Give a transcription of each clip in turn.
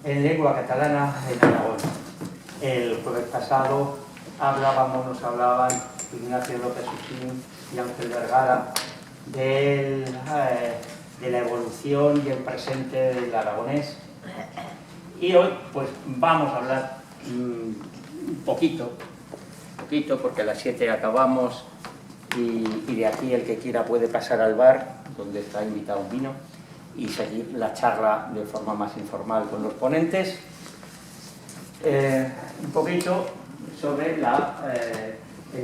en lengua catalana en Aragón. El jueves pasado nos hablaban Ignacio López Uchín y Ángel Vergara de la evolución y el presente del aragonés. Y hoy pues vamos a hablar un poquito, porque a las 7 acabamos y de aquí el que quiera puede pasar al bar, donde está invitado un vino, y seguir la charla de forma más informal con los ponentes. Un poquito sobre el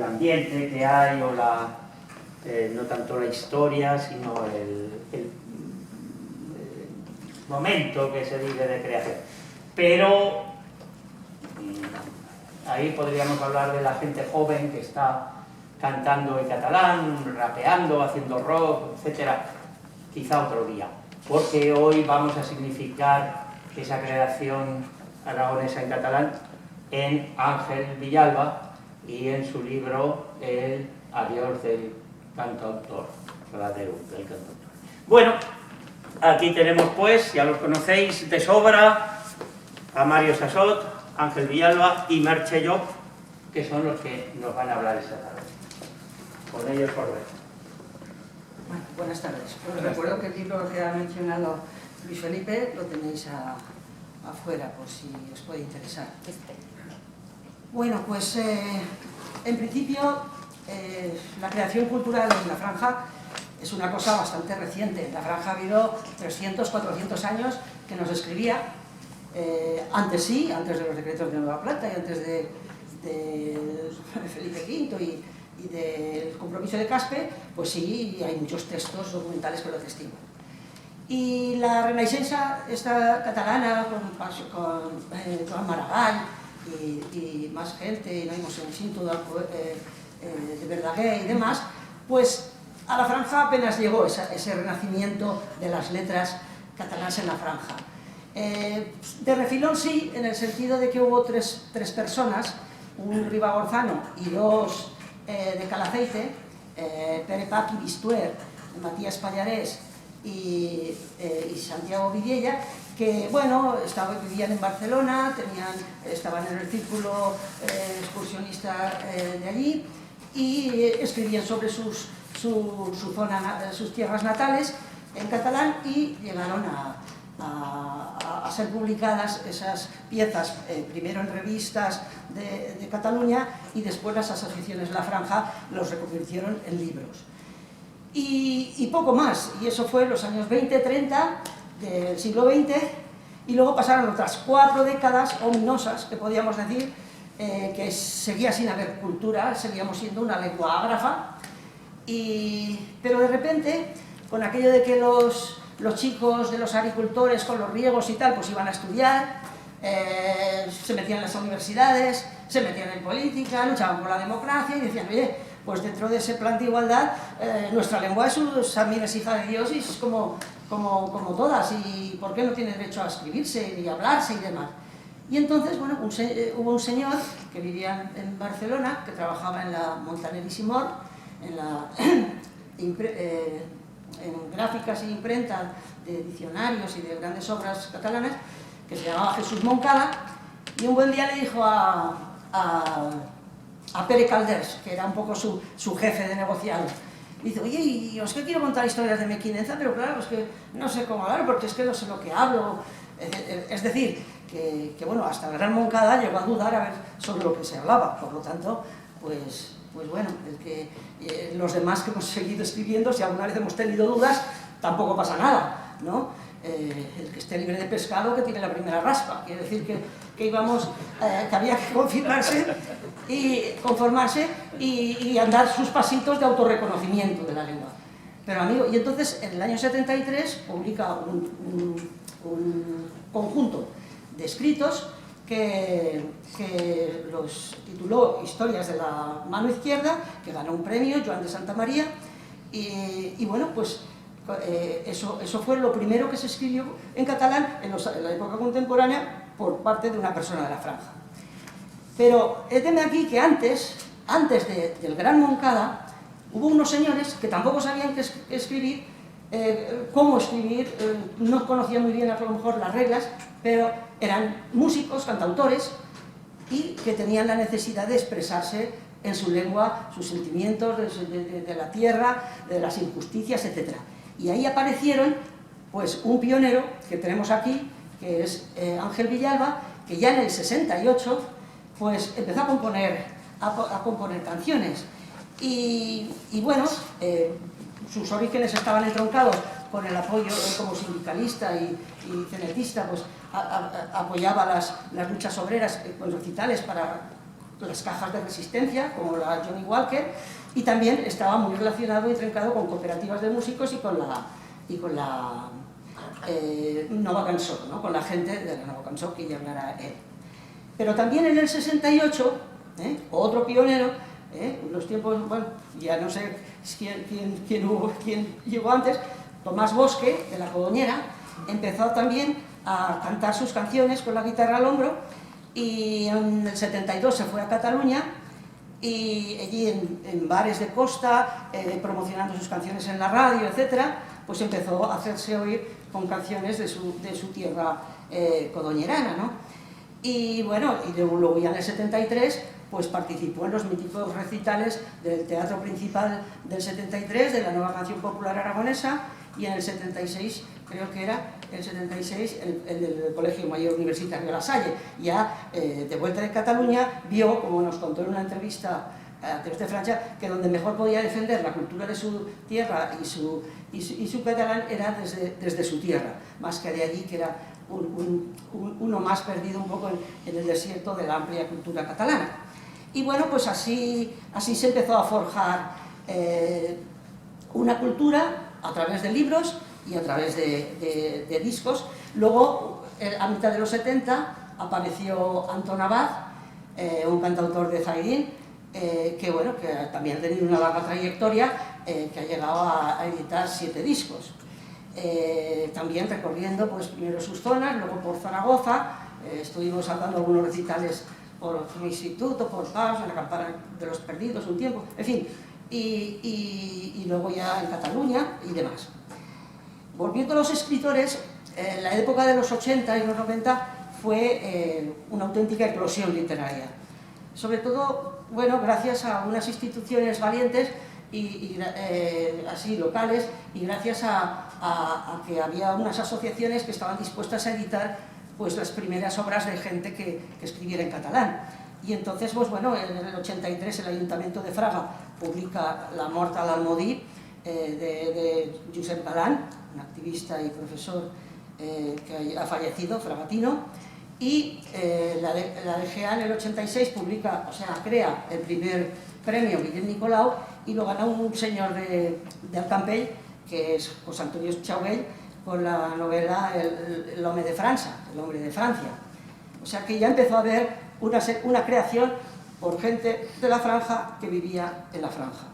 ambiente que hay, o no tanto la historia, sino el momento que se vive de creación. Pero ahí podríamos hablar de la gente joven que está cantando en catalán, rapeando, haciendo rock, etcétera, quizá otro día, porque hoy vamos a significar esa creación aragonesa en catalán en Ángel Villalba y en su libro El adiós del cantautor, el adiós del cantautor. Bueno, aquí tenemos pues, ya los conocéis de sobra, a Mario Sassot, Ángel Villalba y Merche Llop, que son los que nos van a hablar esta tarde. Con ellos por ver. Bueno, buenas tardes. Os recuerdo que el libro que ha mencionado Luis Felipe lo tenéis afuera, por si os puede interesar. Bueno, pues en principio la creación cultural en la Franja es una cosa bastante reciente. En la Franja ha habido 300, 400 años que nos escribía. Antes sí, antes de los decretos de Nueva Plata y antes de Felipe V y del compromiso de Caspe, pues sí, hay muchos textos documentales que lo atestiguan. Y la Renaixença esta catalana, con Joan Maragall y más gente, no vimos en Cinto de Verdaguer y demás, pues a la Franja apenas llegó ese renacimiento de las letras catalanas en la Franja. De refilón sí, en el sentido de que hubo tres personas, un ribagorzano y dos de Calaceite, Pere Pach y Bistuer, Matías Pallarés y Santiago Vidiella, que bueno, vivían en Barcelona, estaban en el círculo excursionista de allí y escribían sobre sus tierras natales en catalán y llegaron a ser publicadas esas piezas, primero en revistas de Cataluña y después las asociaciones La Franja los reconvirtieron en libros. Y poco más, y eso fue en los años 20-30 del siglo XX, y luego pasaron otras 4 décadas ominosas, que podíamos decir, que seguía sin haber cultura, seguíamos siendo una lengua ágrafa, pero de repente, con aquello de que los chicos de los agricultores con los riegos y tal, pues iban a estudiar, se metían en las universidades, se metían en política, luchaban por la democracia y decían, oye, pues dentro de ese plan de igualdad, nuestra lengua también es hija de Dios y es como todas, y ¿por qué no tiene derecho a escribirse y a hablarse y demás? Y entonces, bueno, hubo un señor que vivía en Barcelona, que trabajaba en la Montaner y Simón, en gráficas e imprenta de diccionarios y de grandes obras catalanas, que se llamaba Jesús Moncada, y un buen día le dijo a Pere Calders, que era un poco su jefe de negociado, dice, oye, y os que quiero contar historias de Mequinenza, pero claro, es que no sé cómo hablar, porque es que no sé lo que hablo. Es decir, que bueno, hasta el gran Moncada llegó a dudar a ver sobre lo que se hablaba, por lo tanto, pues bueno, los demás que hemos seguido escribiendo, si alguna vez hemos tenido dudas, tampoco pasa nada, ¿no? El que esté libre de pescado, que tiene la primera raspa. Quiere decir que había que conformarse y andar sus pasitos de autorreconocimiento de la lengua. Pero amigo, y entonces en el año 73 publica un conjunto de escritos que los tituló Historias de la mano izquierda, que ganó un premio, Joan de Santa María, y bueno, pues eso fue lo primero que se escribió en catalán en la época contemporánea por parte de una persona de la Franja. Pero héteme aquí que antes del gran Moncada, hubo unos señores que tampoco sabían qué escribir, cómo escribir, no conocían muy bien a lo mejor las reglas, pero eran músicos, cantautores, y que tenían la necesidad de expresarse en su lengua, sus sentimientos de la tierra, de las injusticias, etc. Y ahí aparecieron pues, un pionero que tenemos aquí, que es Ángel Villalba, que ya en el 68 pues, empezó a componer canciones. Y bueno, sus orígenes estaban entroncados con el apoyo como sindicalista y cenetista, pues apoyaba las luchas obreras con recitales para las cajas de resistencia, como la Johnny Walker, y también estaba muy relacionado y trencado con cooperativas de músicos y con la Nova Cançó, ¿no? Con la gente de la Nova Cançó, que ya hablará él. Pero también en el 68, otro pionero, en los tiempos, bueno, ya no sé quién llegó antes, Tomás Bosque, de la Codoñera, empezó también a cantar sus canciones con la guitarra al hombro, y en el 72 se fue a Cataluña, y allí en bares de costa, promocionando sus canciones en la radio, etc., pues empezó a hacerse oír con canciones de su tierra codoñerana, ¿no? Y bueno, y luego ya en el 73 pues participó en los míticos recitales del Teatro Principal del 73, de la Nueva Canción Popular Aragonesa, y en el 76, creo que era el 76, el del Colegio Mayor Universitario de La Salle. Ya de vuelta de Cataluña, vio, como nos contó en una entrevista a Teresa de Francia, que donde mejor podía defender la cultura de su tierra y su catalán era desde su tierra, más que de allí, que era uno más perdido un poco en el desierto de la amplia cultura catalana. Y bueno, pues así se empezó a forjar una cultura a través de libros y a través de discos. Luego, a mitad de los 70, apareció Antón Abad, un cantautor de Zaidín, que bueno, que también ha tenido una larga trayectoria, que ha llegado a editar 7 discos. También recorriendo pues, primero sus zonas, luego por Zaragoza, estuvimos dando algunos recitales por mi instituto, por Paz, en la Campana de los Perdidos un tiempo, en fin, y luego ya en Cataluña y demás. Volviendo a los escritores, la época de los 80 y los 90 fue una auténtica eclosión literaria. Sobre todo, bueno, gracias a unas instituciones valientes así locales, y gracias a que había unas asociaciones que estaban dispuestas a editar pues, las primeras obras de gente que escribiera en catalán. Y entonces, pues bueno, en el 83 el Ayuntamiento de Fraga publica La mort a l'Almodí, de Josep Galán, un activista y profesor que ha fallecido, fragatino, y la DGA en el 86 publica, o sea, crea el primer premio Guillem Nicolau, y lo gana un señor de Alcampell, que es José Antonio Chauvel, con la novela El hombre de Francia, El hombre de Francia. O sea que ya empezó a haber una creación por gente de la franja que vivía en la franja.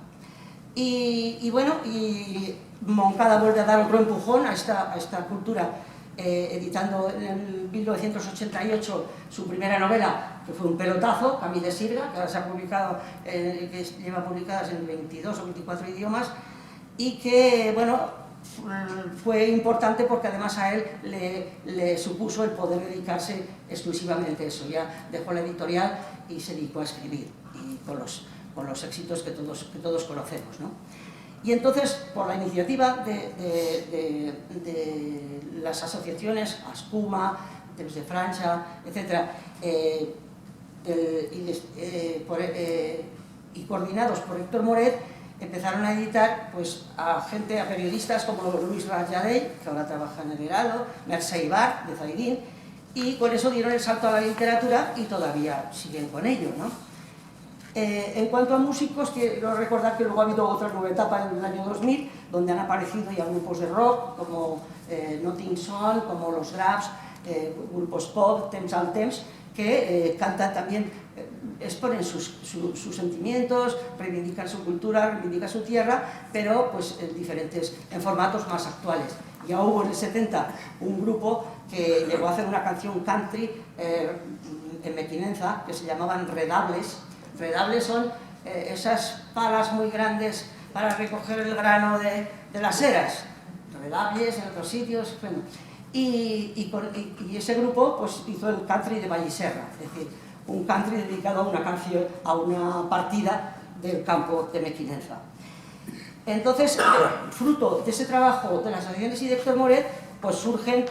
Y bueno, y Moncada vuelve a dar otro empujón a esta cultura, editando en 1988 su primera novela, que fue un pelotazo, Camille de Sirga, que ahora se ha publicado, que lleva publicadas en 22 o 24 idiomas, y que, bueno, fue importante porque además a él le supuso el poder dedicarse exclusivamente a eso. Ya dejó la editorial y se dedicó a escribir, y con los éxitos que todos conocemos, ¿no? Y entonces, por la iniciativa de las asociaciones Ascuma, Temps de Francia, etc., y coordinados por Héctor Moret, empezaron a editar pues, a periodistas como Luis Rajadell, que ahora trabaja en el Heraldo, Mercè Ibar, de Zaidín, y con eso dieron el salto a la literatura y todavía siguen con ello, ¿no? En cuanto a músicos, quiero recordar que luego ha habido otra nueva etapa en el año 2000, donde han aparecido ya grupos de rock, como Notting Soul, como los Grafs, grupos pop, Temps al Temps, que cantan también, exponen sus sentimientos, reivindican su cultura, reivindican su tierra, pero pues, en formatos más actuales. Ya hubo en el 70 un grupo que llegó a hacer una canción country en Mequinenza, que se llamaban Redables. Redables son esas palas muy grandes para recoger el grano de las eras. Relables, en otros sitios, bueno. Y ese grupo pues, hizo el country de Valliserra, es decir, un country dedicado a una canción, a una partida del campo de Mequinenza. Entonces, fruto de ese trabajo de las asociaciones y de Héctor Moret, pues surgen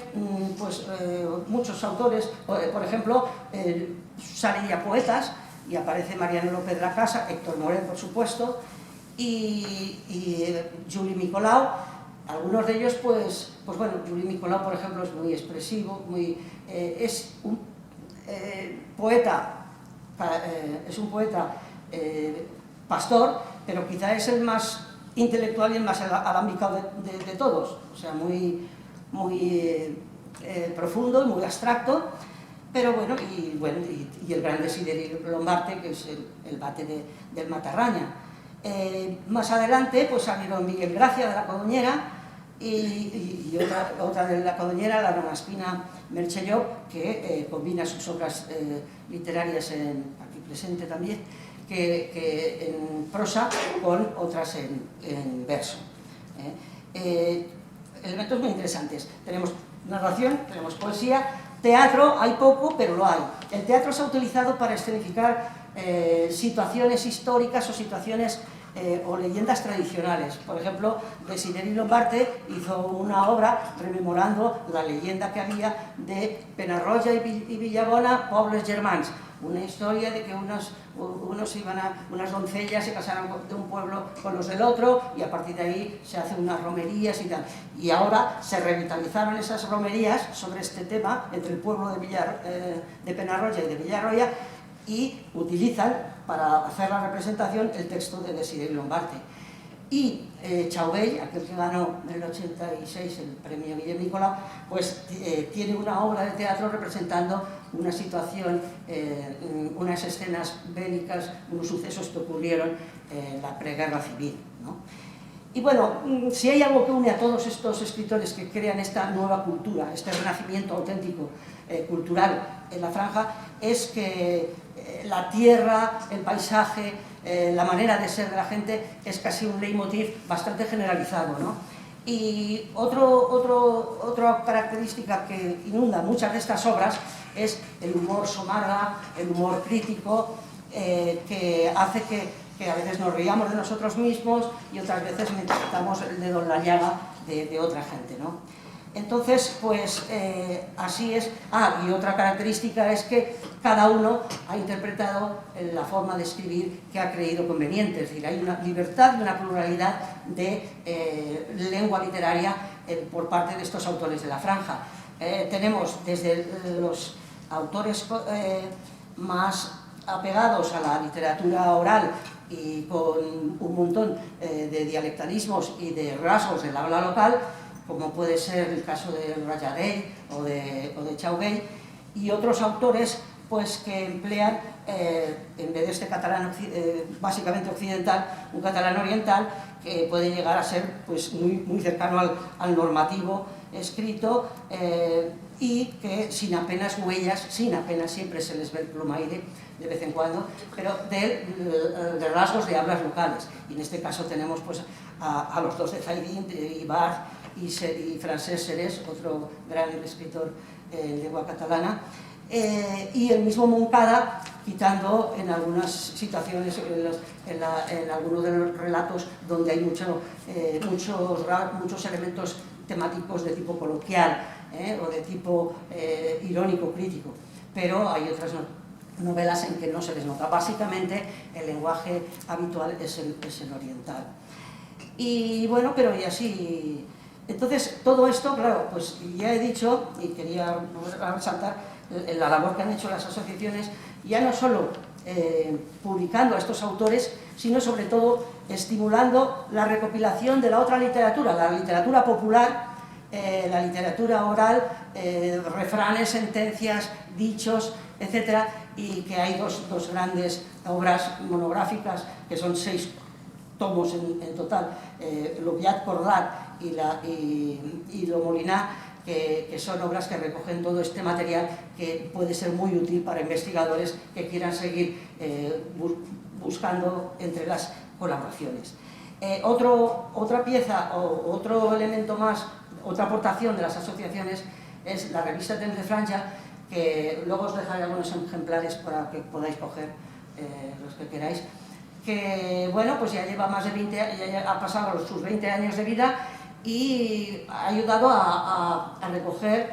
muchos autores, por ejemplo, salen ya poetas, y aparece Mariano López de la Casa, Héctor Moret, por supuesto, y Juli Nicolau. Algunos de ellos, pues bueno, Juli Nicolau, por ejemplo, es muy expresivo, es un poeta, pastor, pero quizá es el más intelectual y el más alambicado de todos, o sea, muy profundo y muy abstracto, pero bueno, y el gran Desiderio Lombarte, que es el bate del Matarraña. Más adelante pues salieron Miguel Gracia de la Codoñera y otra de la Codoñera, la Dona Espina Merchelló, que combina sus obras literarias, aquí presente también, que en prosa con otras en verso. Elementos muy interesantes. Tenemos narración, tenemos poesía, teatro, hay poco, pero lo hay. El teatro se ha utilizado para escenificar situaciones históricas o situaciones o leyendas tradicionales. Por ejemplo, Desiderio Lombarte hizo una obra rememorando la leyenda que había de Penarroya y Villabona, Pobles Germans, una historia de que unas doncellas se casaron de un pueblo con los del otro, y a partir de ahí se hacen unas romerías y tal. Y ahora se revitalizaron esas romerías sobre este tema entre el pueblo de Penarroya y de Villarroya, y utilizan para hacer la representación el texto de Desiderio Lombarte. Y Chauvell, aquel que ganó en el 86 el premio Guillem Nicolau, pues tiene una obra de teatro representando una situación, unas escenas bélicas, unos sucesos que ocurrieron en la preguerra civil, ¿no? Y bueno, si hay algo que une a todos estos escritores que crean esta nueva cultura, este renacimiento auténtico cultural en la franja, es que la tierra, el paisaje, la manera de ser de la gente es casi un leitmotiv bastante generalizado, ¿no? Y otra característica que inunda muchas de estas obras es el humor somarga, el humor crítico, que hace que a veces nos riamos de nosotros mismos y otras veces metamos el dedo en la llaga de otra gente, ¿no? Entonces, pues así es. Y otra característica es que cada uno ha interpretado la forma de escribir que ha creído conveniente, es decir, hay una libertad y una pluralidad de lengua literaria por parte de estos autores de la franja. Tenemos desde los autores más apegados a la literatura oral y con un montón de dialectalismos y de rasgos del habla local, como puede ser el caso de Rayadell o de Chauvell, y otros autores pues, que emplean, en vez de este catalán básicamente occidental, un catalán oriental que puede llegar a ser pues, muy cercano al normativo escrito, y que sin apenas huellas, siempre se les ve el plumaire de vez en cuando, pero de rasgos de hablas locales. Y en este caso tenemos pues, a los dos de Zaidín, de Ibar y Francesc Serés, otro gran escritor en lengua catalana, y el mismo Moncada, quitando en algunas situaciones, en algunos de los relatos donde hay muchos elementos temáticos de tipo coloquial, o de tipo irónico, crítico, pero hay otras novelas en que no se les nota. Básicamente el lenguaje habitual es el oriental. Y bueno, pero y así. Entonces, todo esto, claro, pues ya he dicho, y quería resaltar la labor que han hecho las asociaciones, ya no solo publicando a estos autores, sino sobre todo estimulando la recopilación de la otra literatura, la literatura popular, la literatura oral, refranes, sentencias, dichos, etc. Y que hay dos grandes obras monográficas, que son 6 tomos en total, L'Obviat Cordat y Lo Molinar, que son obras que recogen todo este material que puede ser muy útil para investigadores que quieran seguir buscando entre las colaboraciones. Otra pieza o otro elemento más otra aportación de las asociaciones es la revista Temps de Franja, que luego os dejaré algunos ejemplares para que podáis coger los que queráis, que bueno, pues ya lleva más de 20 años, ya ha pasado sus 20 años de vida y ha ayudado a recoger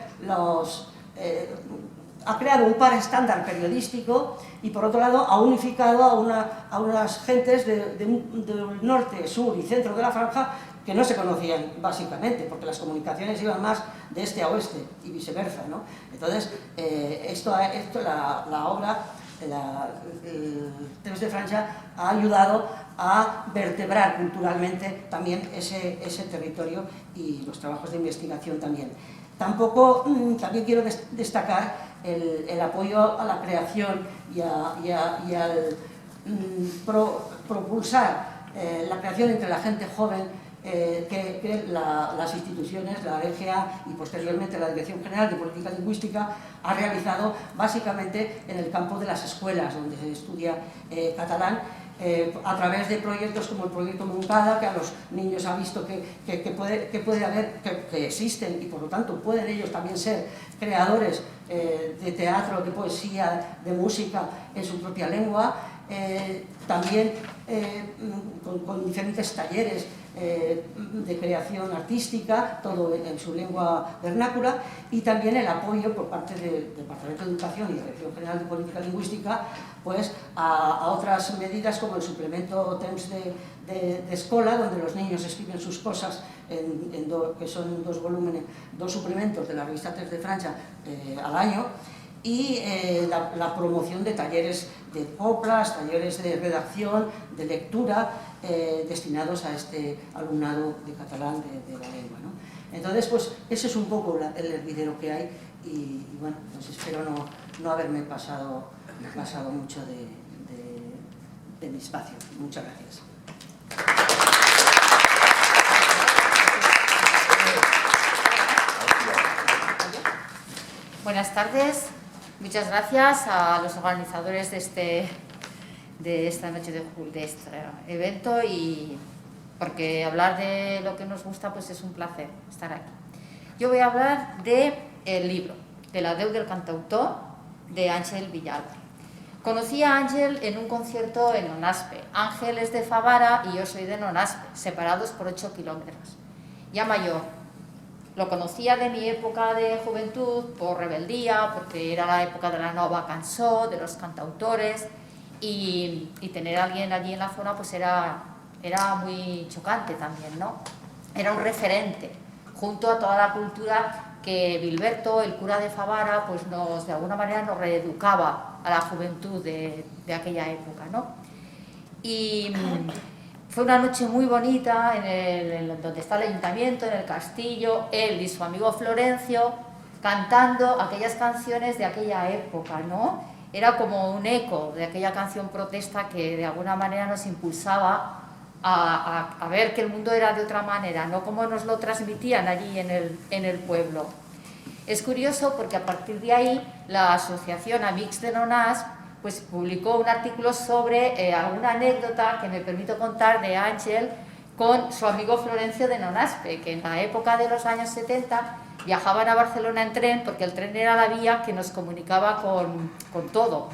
ha creado un par estándar periodístico y por otro lado ha unificado a unas gentes del norte, sur y centro de la franja que no se conocían básicamente, porque las comunicaciones iban más de este a oeste y viceversa, ¿no? Entonces, la obra, el Temps de Franja, ha ayudado a vertebrar culturalmente también ese territorio y los trabajos de investigación también. También quiero destacar el apoyo a la creación y al propulsar la creación entre la gente joven que las instituciones, la EGA y posteriormente la Dirección General de Política Lingüística ha realizado básicamente en el campo de las escuelas donde se estudia catalán, a través de proyectos como el proyecto Moncada, que a los niños ha visto que existen y por lo tanto pueden ellos también ser creadores de teatro, de poesía, de música en su propia lengua, también con diferentes talleres de creación artística, todo en su lengua vernácula, y también el apoyo por parte del Departamento de Educación y Dirección General de Política Lingüística pues, a otras medidas como el suplemento Temps de Escola, donde los niños escriben sus cosas, que son dos volúmenes, dos suplementos de la revista Temps de Franja al año, y la promoción de talleres de coplas, talleres de redacción, de lectura, destinados a este alumnado de catalán de la lengua, ¿no? Entonces, pues ese es un poco el hervidero que hay y bueno, pues espero no haberme pasado mucho de mi espacio. Muchas gracias. Buenas tardes. Muchas gracias a los organizadores de esta noche de este evento, y porque hablar de lo que nos gusta pues es un placer estar aquí. Yo voy a hablar del libro, de la Déu del cantautor, de Ángel Villalba. Conocí a Ángel en un concierto en Nonaspe. Ángel es de Favara y yo soy de Nonaspe, separados por 8 kilómetros. Ya mayor. Lo conocía de mi época de juventud por rebeldía, porque era la época de la nova cançó, de los cantautores, y tener a alguien allí en la zona pues era muy chocante también, ¿no? Era un referente, junto a toda la cultura que Bilberto, el cura de Favara, pues de alguna manera nos reeducaba a la juventud de aquella época, ¿no? Y fue una noche muy bonita donde está el ayuntamiento, en el castillo, él y su amigo Florencio cantando aquellas canciones de aquella época, ¿no? Era como un eco de aquella canción protesta que de alguna manera nos impulsaba a ver que el mundo era de otra manera, no como nos lo transmitían allí en el pueblo. Es curioso porque a partir de ahí la asociación Amics de Nonasp pues publicó un artículo sobre alguna anécdota que me permito contar de Ángel con su amigo Florencio de Nonaspe, que en la época de los años 70 viajaban a Barcelona en tren, porque el tren era la vía que nos comunicaba con todo,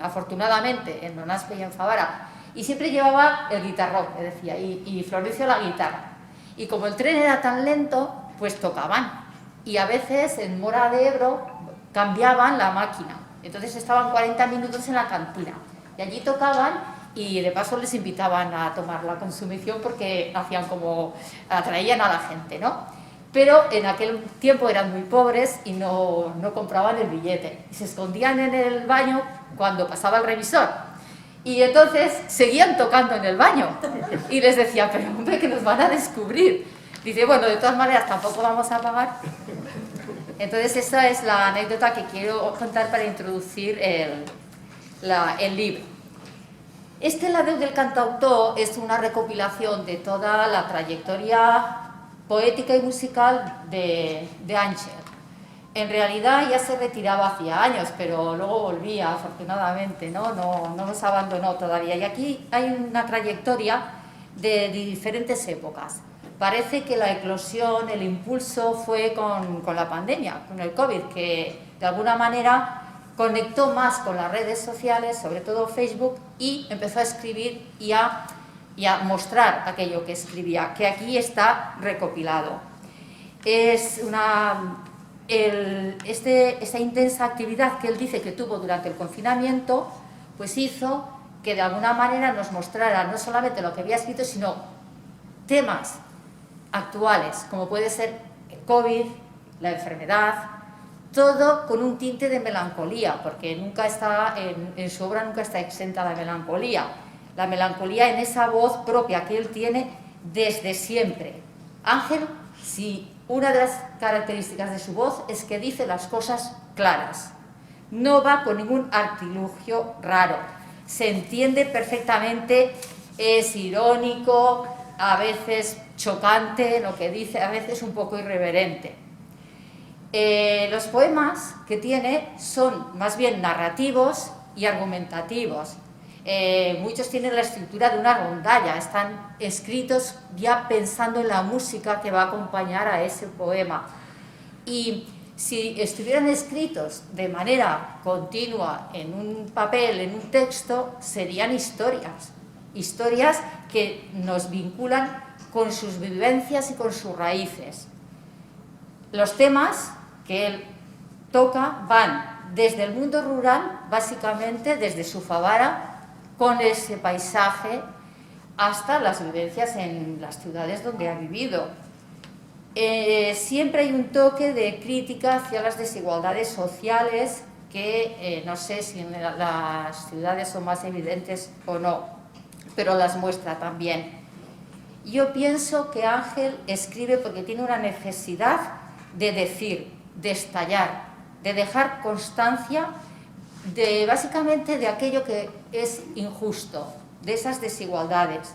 afortunadamente, en Nonaspe y en Favara. Y siempre llevaba el guitarrón, me decía, y Florencio la guitarra. Y como el tren era tan lento, pues tocaban. Y a veces en Mora de Ebro cambiaban la máquina. Entonces estaban 40 minutos en la cantina y allí tocaban y de paso les invitaban a tomar la consumición porque hacían como atraían a la gente, ¿no? Pero en aquel tiempo eran muy pobres y no compraban el billete y se escondían en el baño cuando pasaba el revisor y entonces seguían tocando en el baño y les decía, pero hombre, que nos van a descubrir. Dice, bueno, de todas maneras tampoco vamos a pagar. Entonces esa es la anécdota que quiero contar para introducir el libro. La Déu del cantautor es una recopilación de toda la trayectoria poética y musical de Ángel. En realidad ya se retiraba hacía años, pero luego volvía, afortunadamente, no nos abandonó todavía. Y aquí hay una trayectoria de diferentes épocas. parece que la eclosión, el impulso fue con la pandemia, con el COVID, que de alguna manera conectó más con las redes sociales, sobre todo Facebook, y empezó a escribir y a mostrar aquello que escribía, que aquí está recopilado. Es esta intensa actividad que él dice que tuvo durante el confinamiento, pues hizo que de alguna manera nos mostrara no solamente lo que había escrito, sino temas actuales, como puede ser el COVID, la enfermedad, todo con un tinte de melancolía, porque nunca está, en su obra nunca está exenta la melancolía en esa voz propia que él tiene desde siempre. Ángel, sí, una de las características de su voz es que dice las cosas claras, no va con ningún artilugio raro, se entiende perfectamente, es irónico, a veces chocante lo que dice, a veces un poco irreverente. Los poemas que tiene son más bien narrativos y argumentativos. Muchos tienen la estructura de una rondalla, están escritos ya pensando en la música que va a acompañar a ese poema. Y si estuvieran escritos de manera continua en un papel, en un texto, serían historias que nos vinculan con sus vivencias y con sus raíces. Los temas que él toca van desde el mundo rural, básicamente desde su Favara, con ese paisaje, hasta las vivencias en las ciudades donde ha vivido. Siempre hay un toque de crítica hacia las desigualdades sociales que no sé si en las ciudades son más evidentes o no, pero las muestra también. Yo pienso que Ángel escribe porque tiene una necesidad de decir, de estallar, de dejar constancia básicamente de aquello que es injusto, de esas desigualdades.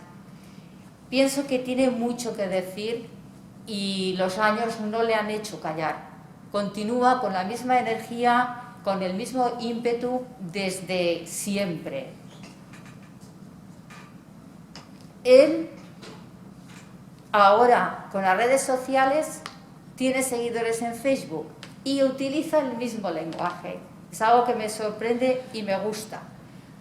Pienso que tiene mucho que decir y los años no le han hecho callar. Continúa con la misma energía, con el mismo ímpetu desde siempre. Él, ahora, con las redes sociales, tiene seguidores en Facebook y utiliza el mismo lenguaje. Es algo que me sorprende y me gusta,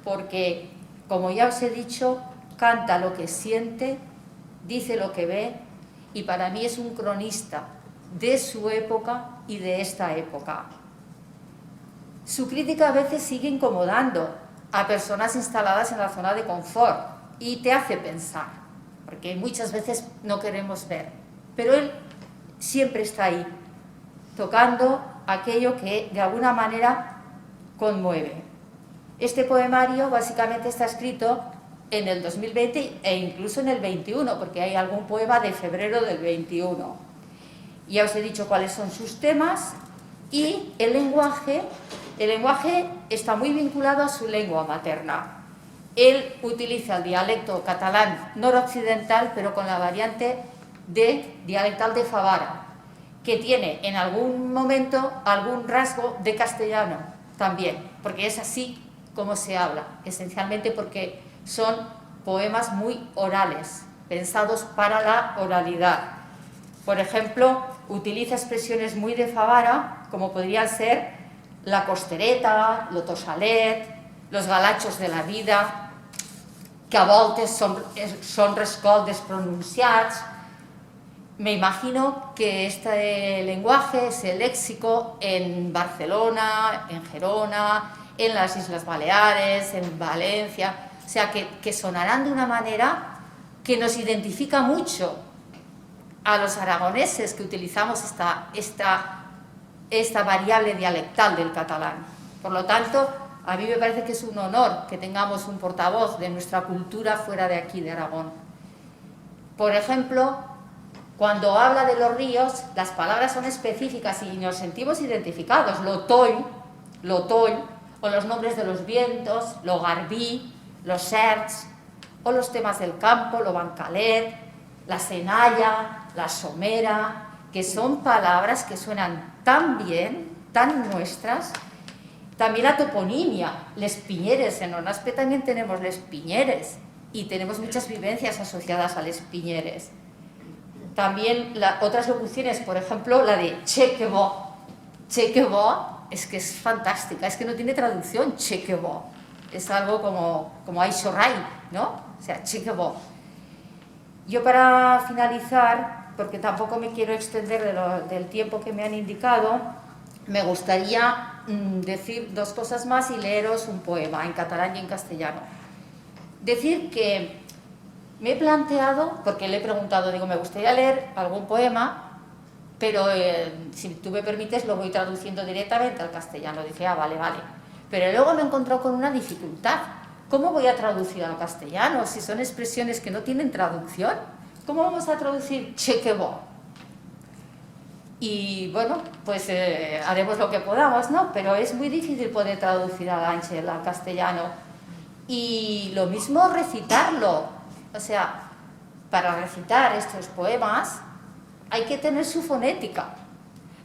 porque, como ya os he dicho, canta lo que siente, dice lo que ve, y para mí es un cronista de su época y de esta época. Su crítica a veces sigue incomodando a personas instaladas en la zona de confort y te hace pensar, porque muchas veces no queremos ver, pero él siempre está ahí, tocando aquello que de alguna manera conmueve. Este poemario básicamente está escrito en el 2020 e incluso en el 21, porque hay algún poema de febrero del 21. Ya os he dicho cuáles son sus temas y el lenguaje está muy vinculado a su lengua materna. Él utiliza el dialecto catalán noroccidental, pero con la variante dialectal de Favara, que tiene en algún momento algún rasgo de castellano también, porque es así como se habla, esencialmente porque son poemas muy orales, pensados para la oralidad. Por ejemplo, utiliza expresiones muy de Favara, como podrían ser la costereta, lo tosalet, los galachos de la vida, que a voltes son rescoltes pronunciats. Me imagino que este lenguaje es el léxico en Barcelona, en Gerona, en las Islas Baleares, en Valencia, o sea, que sonarán de una manera que nos identifica mucho a los aragoneses que utilizamos esta variable dialectal del catalán. Por lo tanto, a mí me parece que es un honor que tengamos un portavoz de nuestra cultura fuera de aquí, de Aragón. Por ejemplo, cuando habla de los ríos, las palabras son específicas y nos sentimos identificados. Lo toll, o los nombres de los vientos, lo garbí, los certs, o los temas del campo, lo bancalet, la senalla, la somera, que son palabras que suenan tan bien, tan nuestras. También la toponimia, les Piñeres, en Onaspe también tenemos les Piñeres y tenemos muchas vivencias asociadas a les Piñeres. también otras locuciones, por ejemplo, la de che que bo. Che que bo es que es fantástica, es que no tiene traducción, che que bo. Es algo como Aisho Rai, ¿no? O sea, che que bo. Yo para finalizar, porque tampoco me quiero extender del tiempo que me han indicado, me gustaría decir dos cosas más y leeros un poema en catalán y en castellano. Decir que me he planteado, porque le he preguntado, digo, me gustaría leer algún poema, pero si tú me permites lo voy traduciendo directamente al castellano. Dije, vale. Pero luego me he encontrado con una dificultad. ¿Cómo voy a traducir al castellano si son expresiones que no tienen traducción? ¿Cómo vamos a traducir che que bo? Y bueno, pues haremos lo que podamos, ¿no? Pero es muy difícil poder traducir al Ángel al castellano. Y lo mismo recitarlo. O sea, para recitar estos poemas hay que tener su fonética.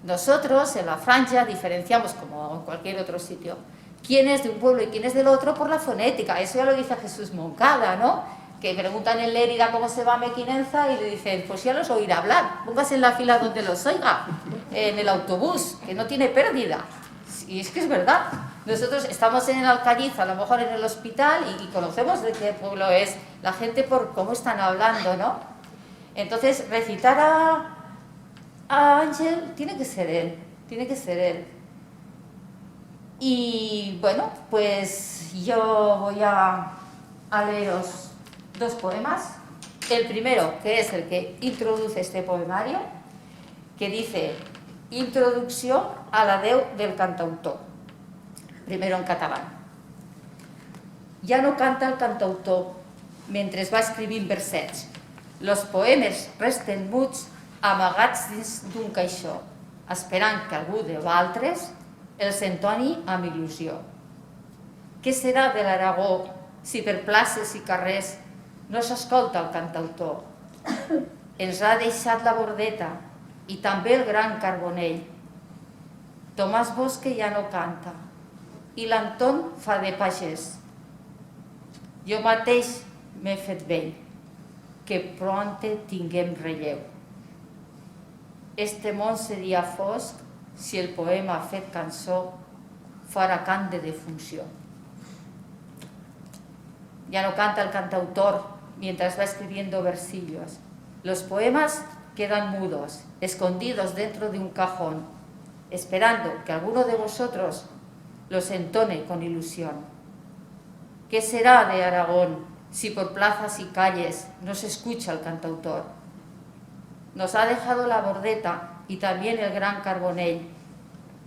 Nosotros en la Franja diferenciamos, como en cualquier otro sitio, quién es de un pueblo y quién es del otro por la fonética. Eso ya lo dice Jesús Moncada, ¿no? Que preguntan en Lérida cómo se va Mequinenza y le dicen, pues ya los oirá hablar, póngase en la fila donde los oiga, en el autobús, que no tiene pérdida. Y es que es verdad. Nosotros estamos en el Alcañiz, a lo mejor en el hospital, y conocemos de qué pueblo es la gente por cómo están hablando, ¿no? Entonces, recitar a Ángel tiene que ser él. Y bueno, pues yo voy a leeros dos poemas. El primero, que es el que introduce este poemario, que dice Introducció a la Déu del cantautor. Primero en catalán. Ja no canta el cantautor mentre va escrivint versets. Los poemes resten muts amagats dins d'un caixó, esperant que algú de vosaltres els entoni amb il·lusió. Què serà de l'Aragó si per places i carrers no s'escolta el cantautor? Ens ha deixat la Bordeta i també el Gran Carbonell. Tomàs Bosque ja no canta i l'Anton fa de pagès. Jo mateix m'he fet vell, que prompte tinguem relleu. Este món seria fosc si el poema fet cançó fora cant de defunció. Ya no canta el cantautor mientras va escribiendo versillos. Los poemas quedan mudos, escondidos dentro de un cajón, esperando que alguno de vosotros los entone con ilusión. ¿Qué será de Aragón si por plazas y calles no se escucha el cantautor? Nos ha dejado la Bordeta y también el Gran Carbonell.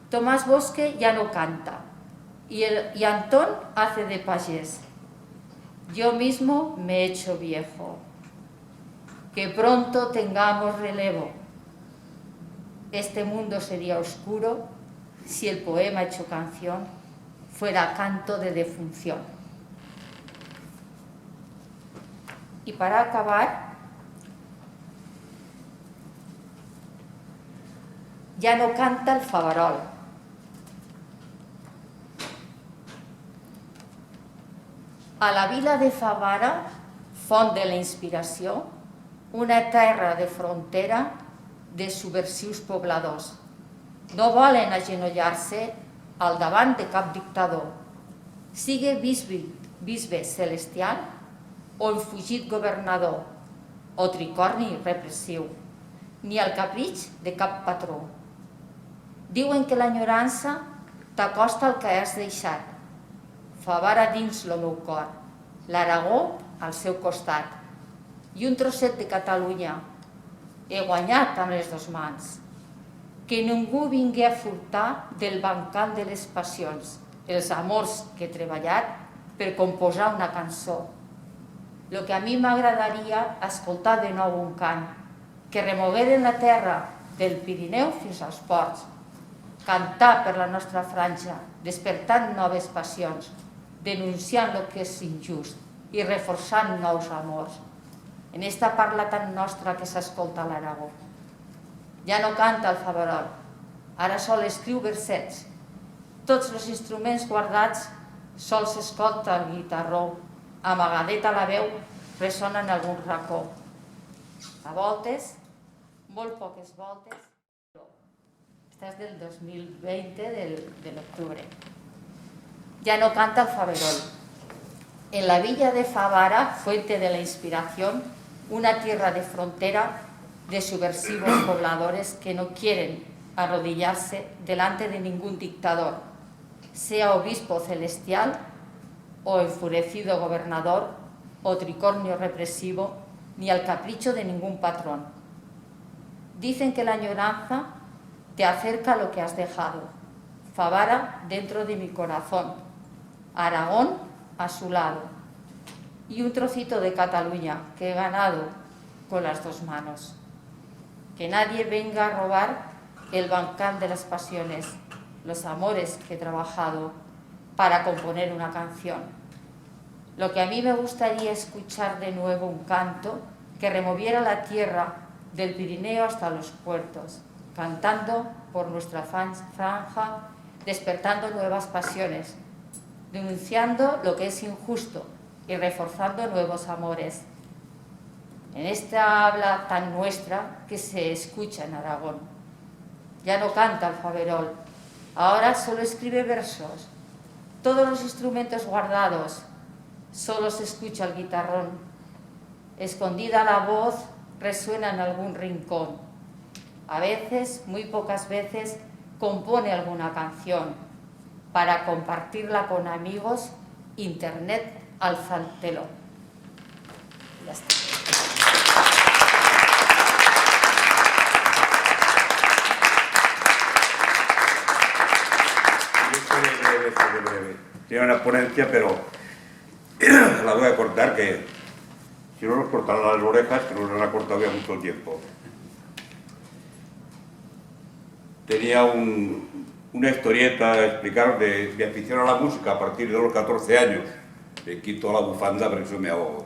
Tomás Bosque ya no canta y Antón hace de pagés. Yo mismo me he hecho viejo. Que pronto tengamos relevo. Este mundo sería oscuro si el poema hecho canción fuera canto de defunción. Y para acabar, ya no canta el Favarol. A la vila de Favara, font de la inspiració, una terra de frontera de subversius pobladors. No volen agenollar-se al davant de cap dictador, sigue bisbe celestial o el fugit governador, o tricorni repressiu, ni al capritx de cap patró. Diuen que l'enyorança t'acosta al que has deixat. Favara dins lo meu cor, l'Aragó al seu costat, i un trosset de Catalunya he guanyat amb les dues mans. Que ningú vingui a furtar del bancal de les passions, els amors que he treballat per composar una cançó. Lo que a mi m'agradaria escoltar de nou un cant, que remogueren la terra del Pirineu fins als ports, cantar per la nostra franja, despertant noves passions, denunciant el que és injust i reforçant nous amors. En esta parla tan nostra que s'escolta a l'Aragó. Ja no canta el Favarol, ara sol escriu versets. Tots els instruments guardats, sol s'escolta el guitarró, amagadet a la veu, ressona en algun racó. A voltes, molt poques voltes. Esta es del 2020, del octubre. Ya no canta el Faverol. En la villa de Favara, fuente de la inspiración, una tierra de frontera de subversivos pobladores que no quieren arrodillarse delante de ningún dictador, sea obispo celestial o enfurecido gobernador o tricornio represivo, ni al capricho de ningún patrón. Dicen que la añoranza te acerca a lo que has dejado. Favara dentro de mi corazón, Aragón a su lado y un trocito de Cataluña que he ganado con las dos manos. Que nadie venga a robar el bancal de las pasiones, los amores que he trabajado para componer una canción. Lo que a mí me gustaría escuchar de nuevo un canto que removiera la tierra del Pirineo hasta los puertos, cantando por nuestra franja, despertando nuevas pasiones, denunciando lo que es injusto y reforzando nuevos amores. En esta habla tan nuestra que se escucha en Aragón. Ya no canta el Faverol, ahora solo escribe versos. Todos los instrumentos guardados, solo se escucha el guitarrón. Escondida la voz resuena en algún rincón. A veces, muy pocas veces, compone alguna canción. Para compartirla con amigos, internet alza el telón. Ya está. Breve. Tiene una ponencia, pero la voy a cortar, que si no nos cortan las orejas, que nos han cortado ya mucho tiempo. Tenía una historieta a explicar de mi afición a la música a partir de los 14 años. Me quito la bufanda, pero eso me ahogo.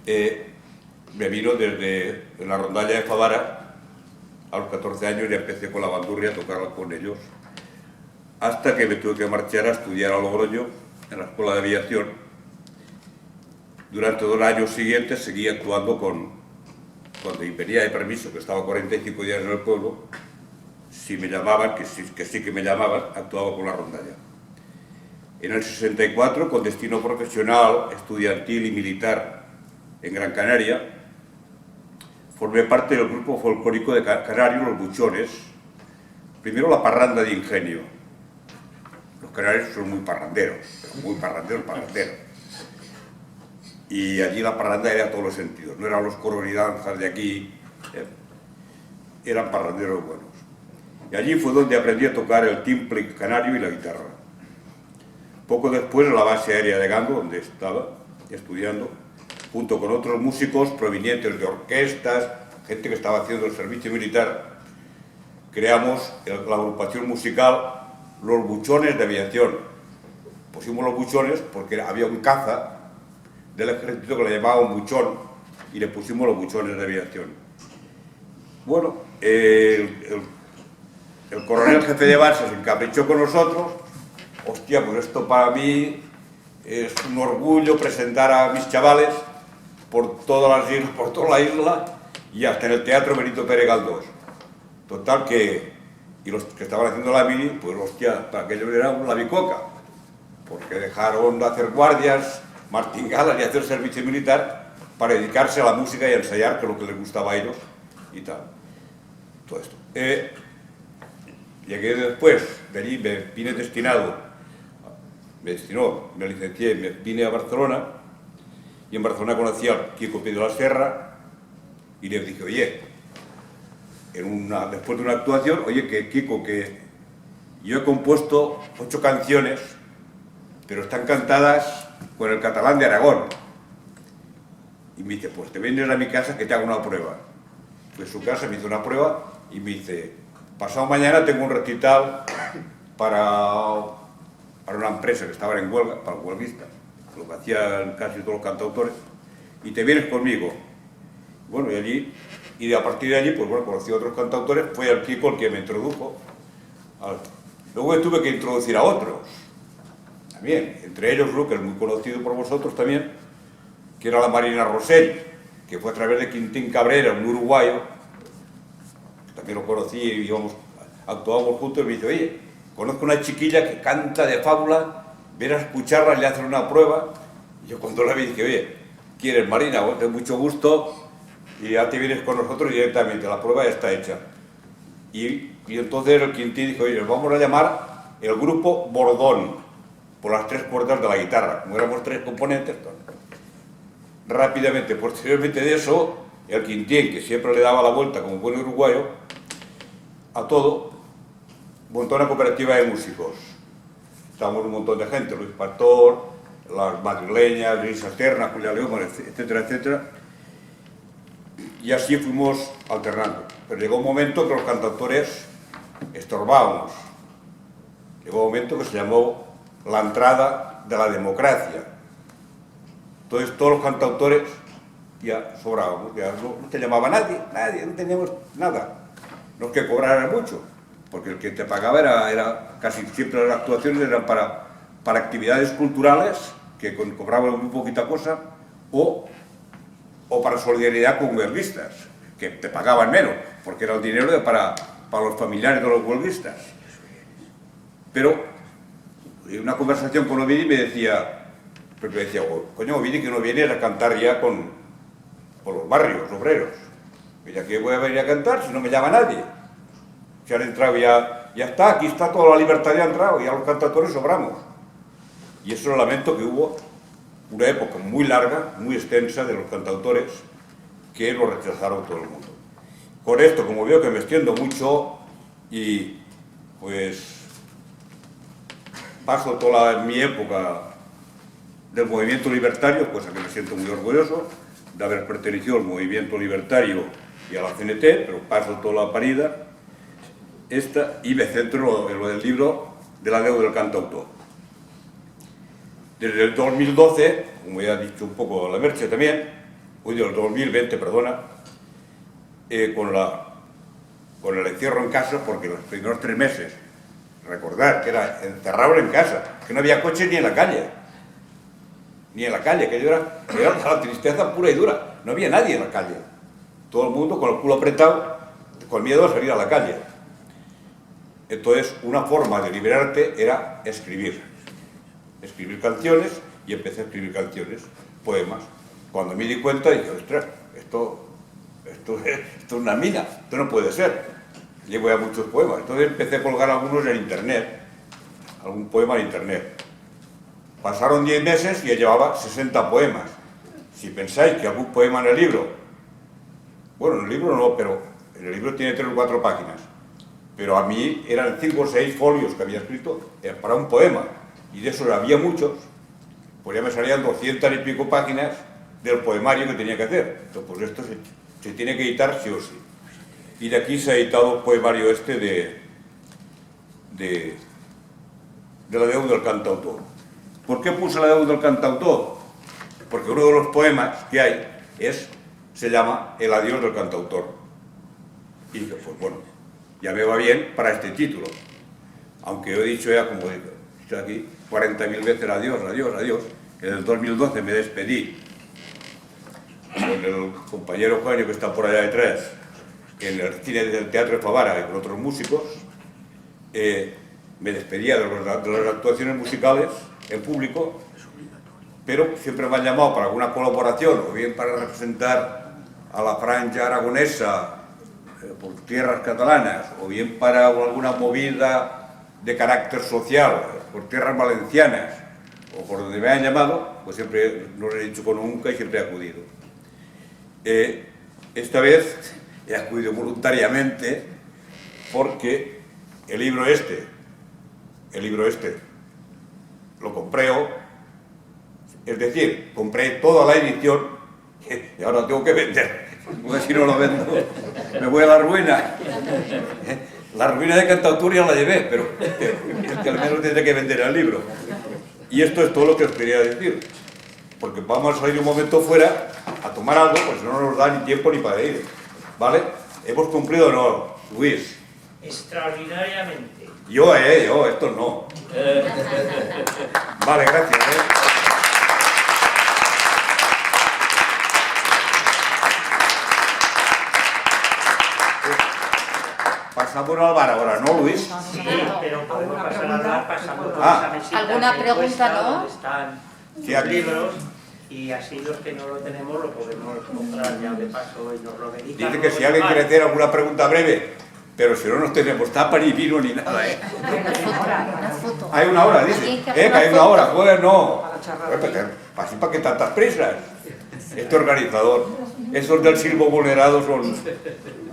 Me vino desde la rondalla de Favara. A los 14 años ya empecé con la bandurria a tocar con ellos, hasta que me tuve que marchar a estudiar a Logroño, en la Escuela de Aviación. Durante 2 años siguientes seguí actuando cuando venía de permiso, que estaba 45 días en el pueblo. Si me llamaban, que sí que me llamaban, actuaba con la rondalla. En el 64, con destino profesional, estudiantil y militar en Gran Canaria, formé parte del grupo folclórico de Canarios, Los Buchones. Primero la parranda de Ingenio. Los canarios son muy parranderos, muy parranderos. Y allí la parranda era a todos los sentidos, no eran los coros y danzas de aquí, eran parranderos buenos. Y allí fue donde aprendí a tocar el timple canario y la guitarra. Poco después, en la base aérea de Gando, donde estaba estudiando, junto con otros músicos provenientes de orquestas, gente que estaba haciendo el servicio militar, creamos la agrupación musical Los Buchones de Aviación. Pusimos Los Buchones porque había un caza del ejército que le llamaban Buchón y le pusimos Los Buchones de Aviación. Bueno, el coronel jefe de base se encaprichó con nosotros. Hostia, pues esto para mí es un orgullo presentar a mis chavales por todas las islas, por toda la isla y hasta en el Teatro Benito Pérez Galdós. Total que, y los que estaban haciendo la mili, pues hostia, para aquello era la bicoca, porque dejaron de hacer guardias, martingalas y hacer servicio militar para dedicarse a la música y a ensayar, que es lo que les gustaba a ellos y tal. Todo esto. Llegué después de allí, me vine destinado, me licencié, me vine a Barcelona y en Barcelona conocí al Quico Pi de la Serra y le dije, oye, después de una actuación, oye, que Quico, que yo he compuesto 8 canciones, pero están cantadas con el catalán de Aragón. Y me dice, pues te vienes a mi casa que te hago una prueba. Fui a su casa, me hizo una prueba y me dice, pasado mañana tengo un recital para una empresa que estaba en huelga, para huelguistas, lo que hacían casi todos los cantautores, y te vienes conmigo. Bueno, y a partir de allí, pues bueno, conocí a otros cantautores, fue el Kiko el que me introdujo. Luego tuve que introducir a otros, también, entre ellos Luke, que es muy conocido por vosotros también, que era la Marina Rosell, que fue a través de Quintín Cabrera, un uruguayo, también lo conocí y actuábamos juntos, y me dice, oye, conozco una chiquilla que canta de fábula, ven a escucharla, le hacen una prueba. Y yo cuando la vi dije, oye, ¿quieres, Marina? Bueno, de mucho gusto, y ya te vienes con nosotros directamente, la prueba ya está hecha. Y entonces el Quintín dijo, oye, nos vamos a llamar el grupo Bordón, por las 3 cuerdas de la guitarra, como éramos 3 componentes. Rápidamente, posteriormente de eso, el Quintín, que siempre le daba la vuelta como buen uruguayo a todo, montó una cooperativa de músicos. Estábamos un montón de gente, Luis Pastor, las madrileñas, Luis Asterna, Julia León, etcétera, etcétera. Y así fuimos alternando. Pero llegó un momento que los cantautores estorbábamos. Llegó un momento que se llamó la entrada de la democracia. Entonces todos los cantautores ya sobrábamos, ya no te llamaba nadie, no teníamos nada. No es que cobraran mucho, porque el que te pagaba era casi siempre las actuaciones eran para actividades culturales, que cobraban muy poquita cosa, o para solidaridad con huelguistas, que te pagaban menos, porque era el dinero para los familiares de los huelguistas. Pero en una conversación con Ovidi me decía, coño, Ovidi, que no vienes a cantar ya por los barrios obreros. Y ya que voy a venir a cantar si no me llama nadie. Si han entrado ya está, aquí está toda la libertad, ya ha entrado, ya los cantautores sobramos. Y eso lo lamento, que hubo una época muy larga, muy extensa de los cantautores que lo rechazaron todo el mundo. Con esto, como veo que me extiendo mucho y pues paso toda mi época del movimiento libertario, cosa que me siento muy orgulloso de haber pertenecido al movimiento libertario y a la CNT, pero paso toda la parida y me centro en lo del libro de la deuda del cantautor. Desde el 2012, como ya ha dicho un poco la Merche también, desde el 2020, perdona, con el encierro en casa, porque los primeros 3 meses, recordar que era encerrado en casa, que no había coche ni en la calle, que era la tristeza pura y dura, no había nadie en la calle, todo el mundo con el culo apretado, con miedo a salir a la calle. Entonces, una forma de liberarte era escribir canciones, y empecé a escribir canciones, poemas. Cuando me di cuenta dije, ostras, esto es una mina, esto no puede ser. Llevo ya muchos poemas, entonces empecé a colgar algunos en internet, algún poema en internet. Pasaron 10 meses y ya llevaba 60 poemas. Si pensáis que algún poema en el libro, bueno, en el libro no, pero en el libro tiene 3 o 4 páginas, pero a mí eran 5 o 6 folios que había escrito para un poema, y de esos había muchos, pues ya me salían 200 y pico páginas del poemario que tenía que hacer. Entonces, pues esto se tiene que editar sí o sí. Y de aquí se ha editado el poemario este de la deuda del cantautor. ¿Por qué puse la deuda del cantautor? Porque uno de los poemas que hay se llama El adiós del cantautor. Y dije, pues bueno, ya me va bien para este título. Aunque yo he dicho ya, como he dicho aquí, 40.000 veces adiós, adiós, adiós. En el 2012 me despedí con el compañero Eugenio, que está por allá detrás, en el cine del Teatro de Favara y con otros músicos. Me despedía de las actuaciones musicales en público, pero siempre me han llamado para alguna colaboración, o bien para representar a la Franja aragonesa por tierras catalanas, o bien para alguna movida de carácter social por tierras valencianas, o por donde me han llamado, pues siempre no lo he dicho con nunca y siempre he acudido. Esta vez he acudido voluntariamente porque el libro este lo compré yo, es decir, compré toda la edición y ahora tengo que vender, porque si no lo vendo me voy a la ruina. La ruina de cantautor ya la llevé, pero es que al menos tendré que vender el libro. Y esto es todo lo que os quería decir, porque vamos a salir un momento fuera a tomar algo, pues no nos da ni tiempo ni para ir, ¿vale? ¿Hemos cumplido o no, Luis? Extraordinariamente. Yo, esto no. Vale, gracias. pasamos al bar ahora, ¿no, Luis? No, no, Sí, no. pero podemos ¿Alguna pasar a pregunta? hablar pasando por Ah. esa mesita ¿Alguna que pregunta, cuesta, no? donde están Sí, los aquí. libros, y así los que no lo tenemos lo podemos comprar ya de paso y nos lo dedican. Dice que si alguien quiere hacer alguna pregunta breve, pero si no nos tenemos tapa ni vino ni nada, ¿eh? Una foto. Hay una hora, dice. Alguien que Que haga hay una una hora, foto. joder, no. Para charlar. Así para qué tantas prisas. Este organizador, esos del silbo vulnerado son...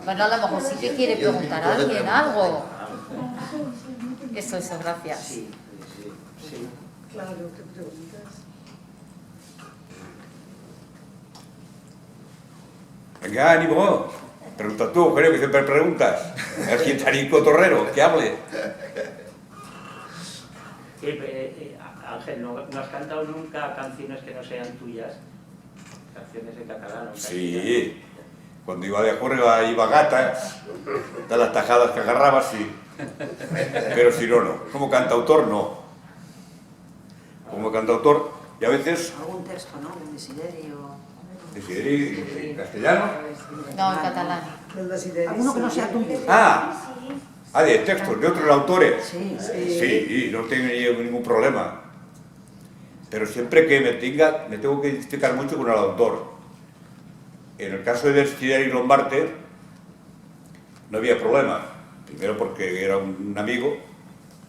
Bueno, a lo mejor sí que quiere preguntar a alguien algo. Eso, gracias. Sí, sí, sí. Claro, ¿qué preguntas? Venga, ánimo. Pregunta tú, creo que siempre preguntas. Es que tarín cotorrero, que hable. Ángel, ¿no has cantado nunca canciones que no sean tuyas? Canciones en catalán. Sí, cuando iba de juerga iba gata, de las tajadas que agarraba, sí. Pero si no, no. Como cantautor, no. Como cantautor, y a veces, Algún texto, ¿no? Un desiderio. ¿en castellano? No, en catalán. Alguno que no sea tuyo. De textos de otros autores. Sí. Sí, no tengo ningún problema. Pero siempre que me tengo que identificar mucho con el autor. En el caso de Desideri Lombarte, no había problema. Primero porque era un amigo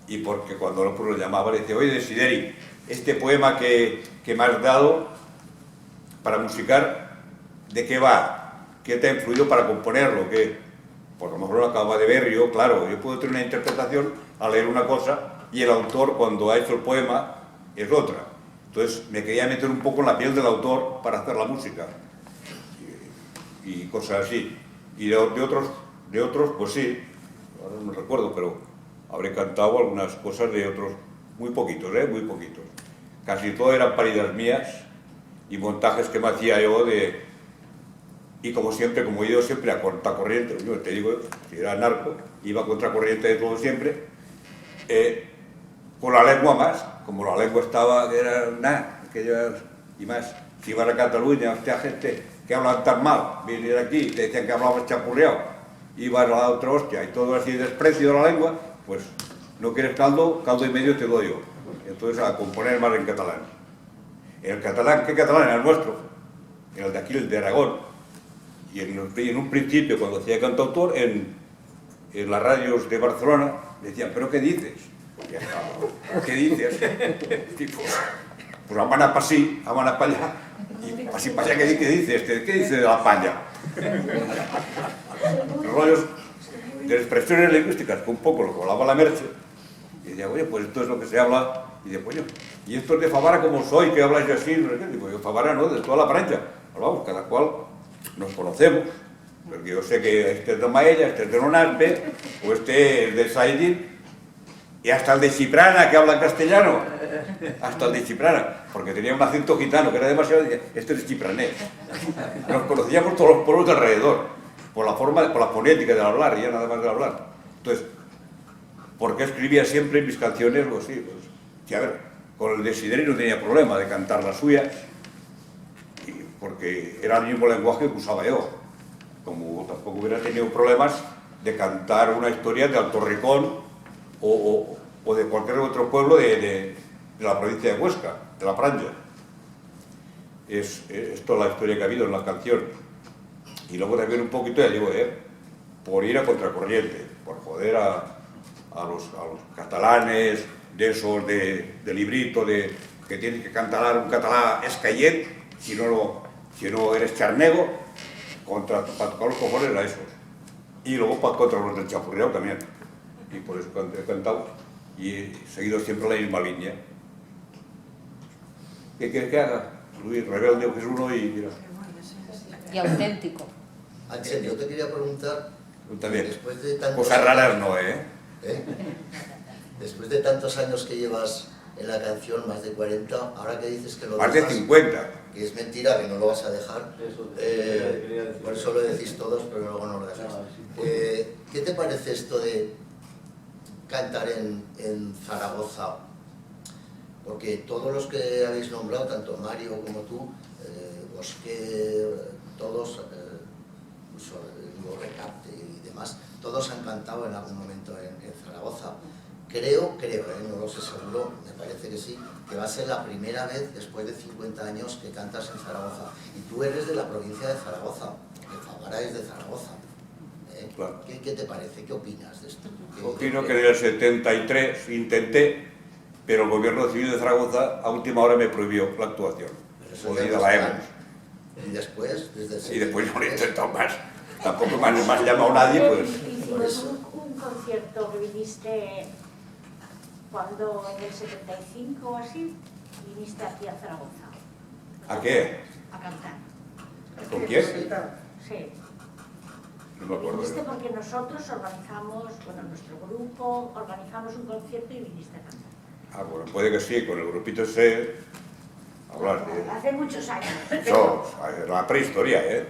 y porque cuando lo llamaba le decía, oye Desideri, este poema que me has dado para musicar, ¿de qué va? ¿Qué te ha influido para componerlo? ¿Qué? Pues a lo mejor lo acaba de ver yo, claro, yo puedo tener una interpretación al leer una cosa y el autor cuando ha hecho el poema es otra. Entonces me quería meter un poco en la piel del autor para hacer la música y cosas así. Y de otros, pues sí, ahora no me recuerdo, pero habré cantado algunas cosas de otros, muy poquitos, muy poquitos. Casi todo eran paridas mías y montajes que me hacía yo y como siempre, como he ido siempre a contracorriente, yo te digo, si era narco, iba a contracorriente de todo siempre, con la lengua más, como la lengua era nada, y más. Si iban a Cataluña, hostia, gente que hablan tan mal, venir aquí, te decían que hablabas chapurreado, ibas a la otra hostia, y todo así desprecio de la lengua, pues no quieres caldo, caldo y medio te doy yo. Entonces a componer más en catalán. El catalán, ¿qué catalán? El nuestro, el de aquí, el de Aragón. Y en un principio, cuando hacía cantautor, en las radios de Barcelona, decían, ¿pero qué dices? ¿Qué dices? Pues amana para sí, amana para allá. Y así para allá, ¿qué dices? ¿Qué dice de la España? Los rollos de expresiones lingüísticas, que un poco lo que hablaba la Merche. Y decía, oye, pues esto es lo que se habla. Y decía, coño, ¿y esto es de Favara como soy, que habláis así? Digo, yo Favara no, de toda la plancha. Hablamos, cada cual nos conocemos. Porque yo sé que este es de Maella, este es de Nonaspe, o este es de Saidín, y hasta el de Chiprana, que habla en castellano, hasta el de Chiprana, porque tenía un acento gitano que era demasiado, decía, este es chipranés. Nos conocíamos todos los pueblos de alrededor, por la forma, por la fonética del hablar, y ya nada más de hablar. Entonces, ¿por qué escribía siempre en mis canciones? Pues sí, pues, sí, a ver, con el Desideri no tenía problema de cantar las suyas, porque era el mismo lenguaje que usaba yo. Como tampoco hubiera tenido problemas de cantar una historia de Alto Ricón o de cualquier otro pueblo de la provincia de Huesca, de la Franja. Es toda la historia que ha habido en la canción. Y luego también un poquito, ya digo, por ir a contracorriente, por joder a los catalanes, de esos de librito, que tienen que cantar un catalán escaillet, si no eres charnego, para tocar los cojones a esos. Y luego contra los del chapurreado también. Y por eso he cantado y he seguido siempre la misma línea. ¿Qué quieres que haga? Luis, rebelde que es uno y mira. Y auténtico. Ángel, yo te quería preguntar, También. después de tantos Cosas raras no, Después de tantos años que llevas en la canción, más de 40, ahora que dices que lo Más de dejas, 50. que es mentira, que no lo vas a dejar, quería decir. por eso lo decís todos, pero luego no lo dejas. ¿Qué te parece esto de cantar en Zaragoza? Porque todos los que habéis nombrado, tanto Mario como tú, Bosque, todos, incluso el Recapte y demás, todos han cantado en algún momento en Zaragoza. Creo, no lo sé seguro, me parece que sí, que va a ser la primera vez después de 50 años que cantas en Zaragoza. Y tú eres de la provincia de Zaragoza, que Favara es de Zaragoza. Claro. ¿Qué te parece? ¿Qué opinas de esto? Opino que en el 73 intenté, pero el gobierno civil de Zaragoza a última hora me prohibió la actuación. Jodida la hemos. Y después, desde el 73, Y después yo no he intentado más. Tampoco me ha llamado nadie, pues. Hicimos un concierto que viniste cuando en el 75 o así, viniste aquí a Zaragoza. ¿A qué? A cantar. ¿Con quién? Sí. No me acuerdo. Viniste porque nosotros organizamos, bueno, nuestro grupo, organizamos un concierto y viniste a cantar. Ah, bueno, puede que sí, con el grupito ese. Hablar de. Hace muchos años. Eso, la prehistoria, ¿eh?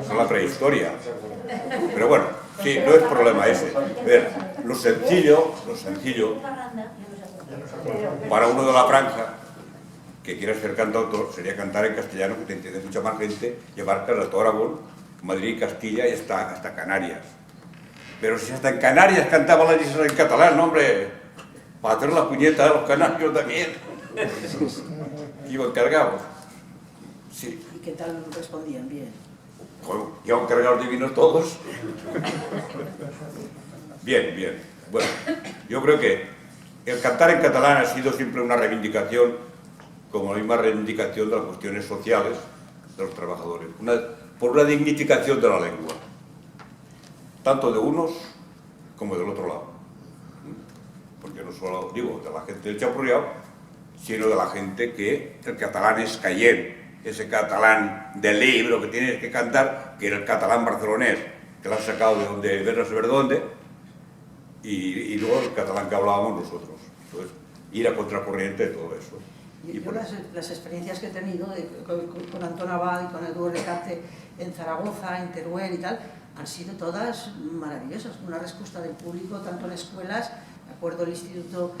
Es la prehistoria. Pero bueno, sí, no es problema ese. A ver, lo sencillo, para uno de la franja, que quiera ser cantautor, sería cantar en castellano, que te entiende mucha más gente, y abarca todo Aragón, Madrid, Castilla y hasta Canarias. Pero si hasta en Canarias cantaba la isla en catalán, hombre, para hacer la puñeta de los canarios también. Iban cargados. Sí. ¿Y qué tal respondían? Bien. Bueno, iban cargados divinos todos. Bien, bien. Bueno, yo creo que el cantar en catalán ha sido siempre una reivindicación, como la misma reivindicación de las cuestiones sociales de los trabajadores, por una dignificación de la lengua, tanto de unos como del otro lado. Porque no solo digo de la gente del Champurriao, sino de la gente que el catalán es cayén, ese catalán del libro que tienes que cantar, que era el catalán barcelonés, que lo han sacado de donde, ver no saber dónde, y luego el catalán que hablábamos nosotros. Entonces, ir a contracorriente de todo eso. Yo las experiencias que he tenido con Antón Abad y con el dúo Recarte en Zaragoza, en Teruel y tal, han sido todas maravillosas. Una respuesta del público, tanto en escuelas, me acuerdo el Instituto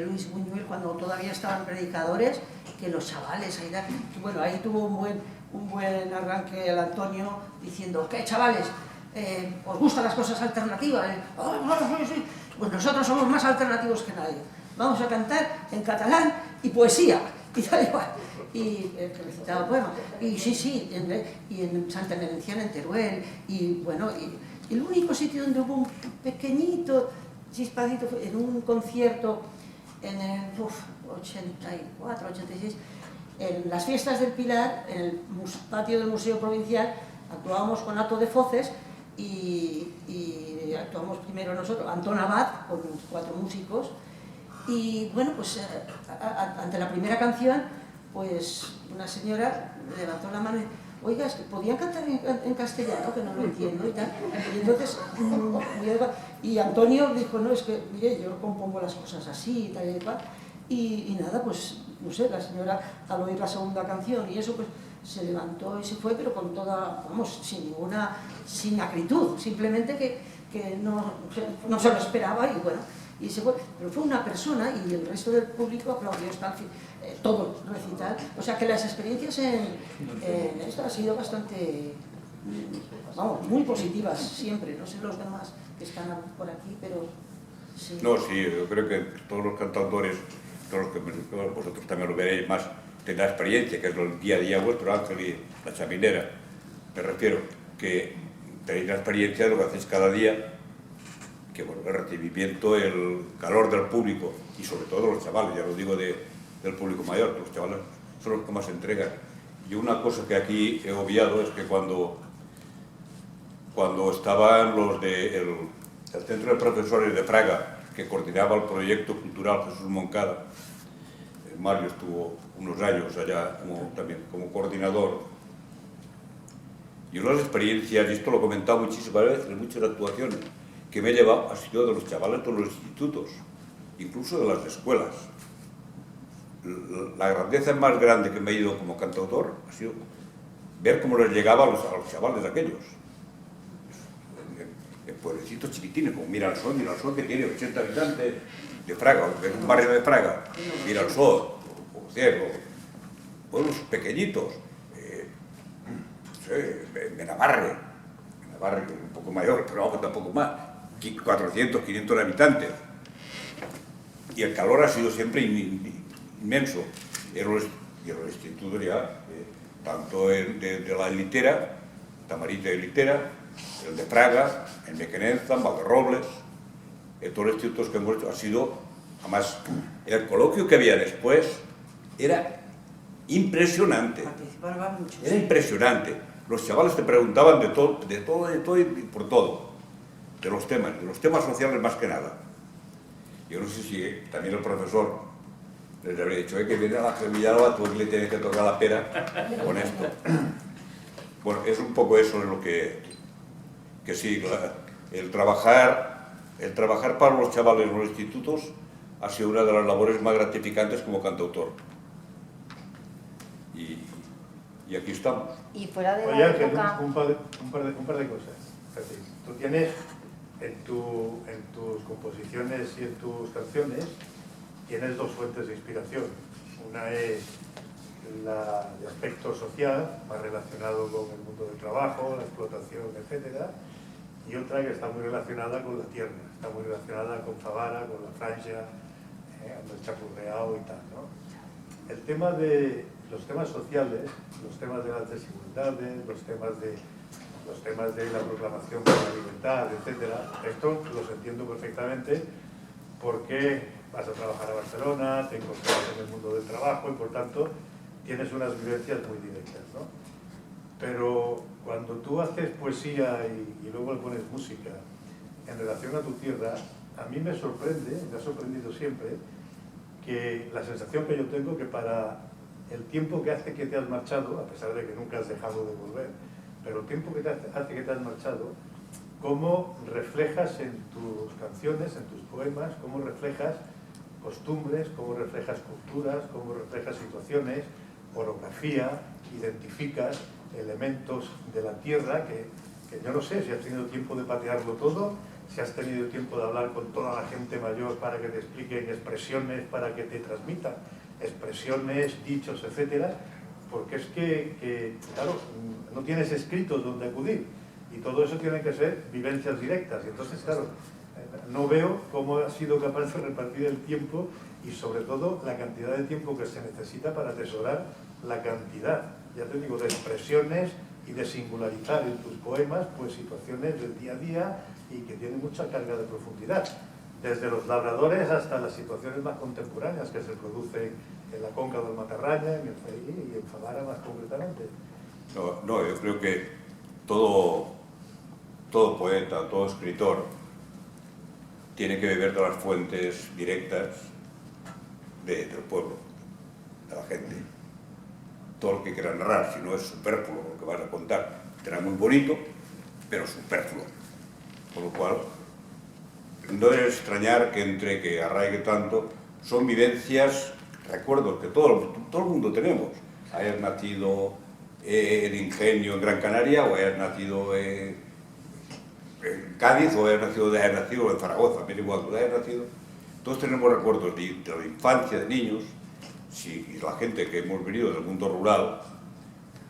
Luis Buñuel, cuando todavía estaban predicadores, que los chavales, bueno, ahí tuvo un buen arranque el Antonio diciendo, ¿qué chavales? ¿Os gustan las cosas alternativas? Oh, sí. Pues nosotros somos más alternativos que nadie. Vamos a cantar en catalán y poesía, y tal igual. Y recitaba poemas. Y sí, y en Santa Merenciana, en Teruel, y bueno, y el único sitio donde hubo un pequeñito chispadito fue en un concierto en el 84, 86, en las fiestas del Pilar, en el patio del Museo Provincial, actuábamos con Ato de Foces y actuamos primero nosotros, Antón Abad, con 4 músicos, y bueno, pues ante la primera canción, pues una señora levantó la mano y oiga, es que podían cantar en castellano, que no lo entiendo y tal. Y entonces, y Antonio dijo, no, es que, mire, yo compongo las cosas así y tal y tal. Y nada, pues, no sé, la señora al oír la segunda canción y eso, pues, se levantó y se fue, pero con toda, vamos, sin acritud, simplemente que no se lo esperaba y bueno, y se fue. Pero fue una persona y el resto del público aplaudió hasta el fin, todo recital. O sea que las experiencias en esto han sido bastante, vamos, muy positivas siempre. No sé los demás que están por aquí, pero sí. No, sí, yo creo que todos los cantautores, todos los que vosotros también lo veréis más, tenéis la experiencia, que es el día a día vuestro, Ángel y la chaminera. Me refiero que tenéis la experiencia de lo que hacéis cada día, que bueno, el recibimiento, el calor del público y sobre todo los chavales, ya lo digo del público mayor, que los chavales son los que más se entregan. Y una cosa que aquí he obviado es que cuando estaban los del Centro de Profesores de Fraga, que coordinaba el proyecto cultural Jesús Moncada, Mario estuvo unos años allá también como coordinador. Y una de las experiencias, y esto lo he comentado muchísimas veces en muchas actuaciones, que me he llevado ha sido de los chavales de los institutos, incluso de las escuelas. La grandeza más grande que me he ido como cantautor ha sido ver cómo les llegaba a los chavales aquellos. En pueblecitos chiquitines, como Miralsó, que tiene 80 habitantes, de Fraga, en un barrio de Fraga, Miralsó, o Ciego, pueblos pequeñitos, Benavarre, barrio un poco mayor, pero vamos, tampoco más, 400, 500 habitantes. Y el calor ha sido siempre inmenso. Y en los institutos ya, tanto el de la Litera, Tamarite de Litera, el de Praga, el Mequenenza, en Valderrobles, todos los institutos que hemos hecho, ha sido, además, el coloquio que había después era impresionante. Participaban muchos. Era impresionante. Los chavales te preguntaban de todo y por todo. De los temas sociales más que nada. Yo no sé si también el profesor les habría dicho, que viene a la Villalba, tú le tienes que tocar la pera con esto. Bueno, es un poco eso en lo que sí, el trabajar para los chavales en los institutos ha sido una de las labores más gratificantes como cantautor. Y aquí estamos. Y fuera de Oye, la Ángel, época... un par de cosas. Es decir, tú tienes en tus composiciones y en tus canciones, tienes dos fuentes de inspiración. Una es la de aspecto social, más relacionado con el mundo del trabajo, la explotación, etcétera, y otra que está muy relacionada con la tierra, está muy relacionada con Favara, con la Francia, el chapurreado y tal, ¿no? El tema de los temas sociales, los temas de las desigualdades, los temas de la proclamación por la libertad, etcétera, esto los entiendo perfectamente porque vas a trabajar a Barcelona, te encuentras en el mundo del trabajo y por tanto tienes unas vivencias muy directas, ¿no? Pero cuando tú haces poesía y luego le pones música en relación a tu tierra, a mí me sorprende, me ha sorprendido siempre, que la sensación que yo tengo que para el tiempo que hace que te has marchado, a pesar de que nunca has dejado de volver, pero el tiempo que hace que te has marchado, cómo reflejas en tus canciones, en tus poemas, cómo reflejas costumbres, cómo reflejas culturas, cómo reflejas situaciones, orografía, identificas elementos de la tierra que yo no sé si has tenido tiempo de patearlo todo, si has tenido tiempo de hablar con toda la gente mayor para que te expliquen expresiones, para que te transmitan expresiones, dichos, etcétera, porque es que claro, no tienes escritos donde acudir y todo eso tiene que ser vivencias directas y entonces, claro, no veo cómo has sido capaz de repartir el tiempo y sobre todo la cantidad de tiempo que se necesita para atesorar la cantidad, ya te digo, de expresiones y de singularizar en tus poemas pues situaciones del día a día y que tienen mucha carga de profundidad, desde los labradores hasta las situaciones más contemporáneas que se producen en la conca del Matarraña, en el Feí y en Favara más concretamente. No, yo creo que todo poeta, todo escritor tiene que beber de las fuentes directas del pueblo, de la gente. Todo lo que quiera narrar, si no es superfluo lo que vas a contar, será muy bonito, pero superfluo. Por lo cual, no es extrañar que arraigue tanto, son vivencias, recuerdos que todo el mundo tenemos. Hayas nacido en Ingenio, en Gran Canaria, o hayas nacido en Cádiz, o hayas nacido en Zaragoza, mira igual, donde hayas nacido. Todos tenemos recuerdos de la infancia, de niños, y la gente que hemos venido del mundo rural,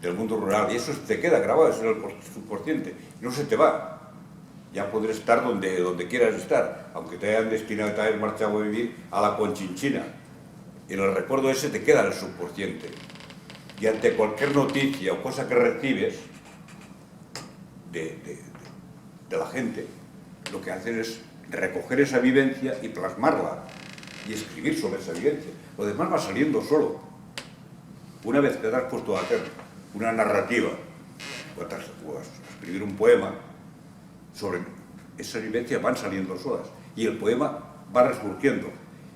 y eso te queda grabado, eso es el subconsciente, no se te va. Ya podrás estar donde quieras estar, aunque te hayan destinado, te hayas marchado a vivir a la Conchinchina. Y el recuerdo ese te queda en el subconsciente. Y ante cualquier noticia o cosa que recibes de la gente, lo que haces es recoger esa vivencia y plasmarla y escribir sobre esa vivencia. Lo demás va saliendo solo. Una vez que te has puesto a hacer una narrativa o a escribir un poema, sobre esas vivencias van saliendo solas y el poema va resurgiendo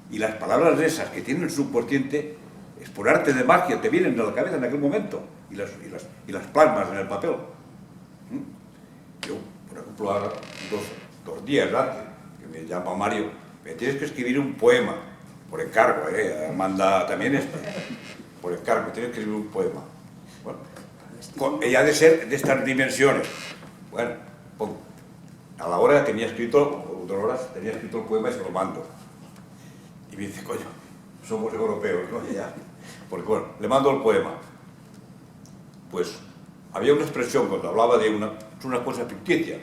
y las palabras esas que tienen el subconsciente es por arte de magia, te vienen a la cabeza en aquel momento y las plasmas en el papel. Yo, por ejemplo, ahora, dos días antes que me llama Mario, me tienes que escribir un poema por encargo, manda también por encargo, tienes que escribir un poema, bueno, ya de ser de estas dimensiones, bueno, a la hora tenía escrito, el poema y se lo mando. Y me dice, coño, somos europeos, ¿no? Ya. Porque bueno, le mando el poema. Pues había una expresión cuando hablaba de una cosa ficticia,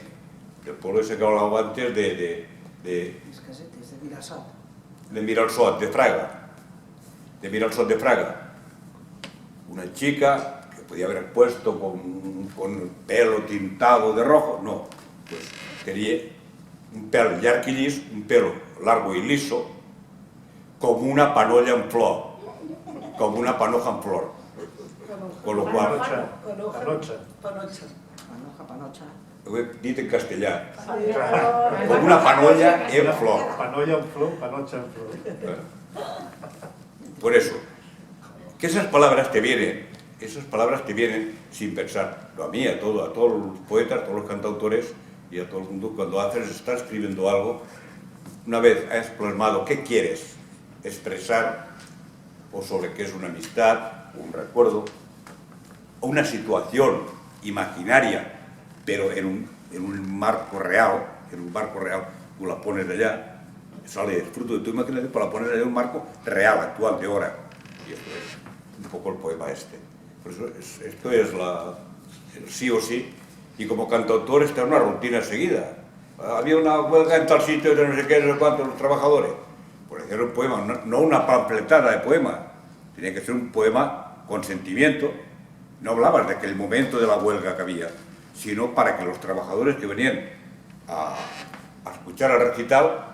del pueblo ese que hablaba antes de Casetes, de Mirasol. de Miralsot, de Fraga. De Miralsot de Fraga. Una chica que podía haber puesto con el pelo tintado de rojo, no, pues tenía un pelo llarg i llis, un pelo largo y liso, como una panolla en flor, como una panoja en flor. Con lo cual, Panocha. ho he dit en castellà, com una panolla en flor. Panolla en flor, panocha en flor. Por eso, que esas palabras te vienen sin pensar. A mí, a todos los poetas, a todos los cantautores y a todo el mundo, cuando estás escribiendo algo, una vez has plasmado qué quieres expresar, o sobre qué es una amistad, un recuerdo, o una situación imaginaria, pero en un marco real, tú la pones allá, sale fruto de tu imaginación, pero la pones allá en un marco real, actual, de ahora. Y esto es un poco el poema este. Por eso esto es el sí o sí, y como cantautor está en una rutina seguida. Había una huelga en tal sitio de no sé qué, no sé cuántos, los trabajadores. Pues hacer un poema, no una pamfletada de poema, tenía que ser un poema con sentimiento. No hablabas de aquel momento de la huelga que había, sino para que los trabajadores que venían a escuchar el recital,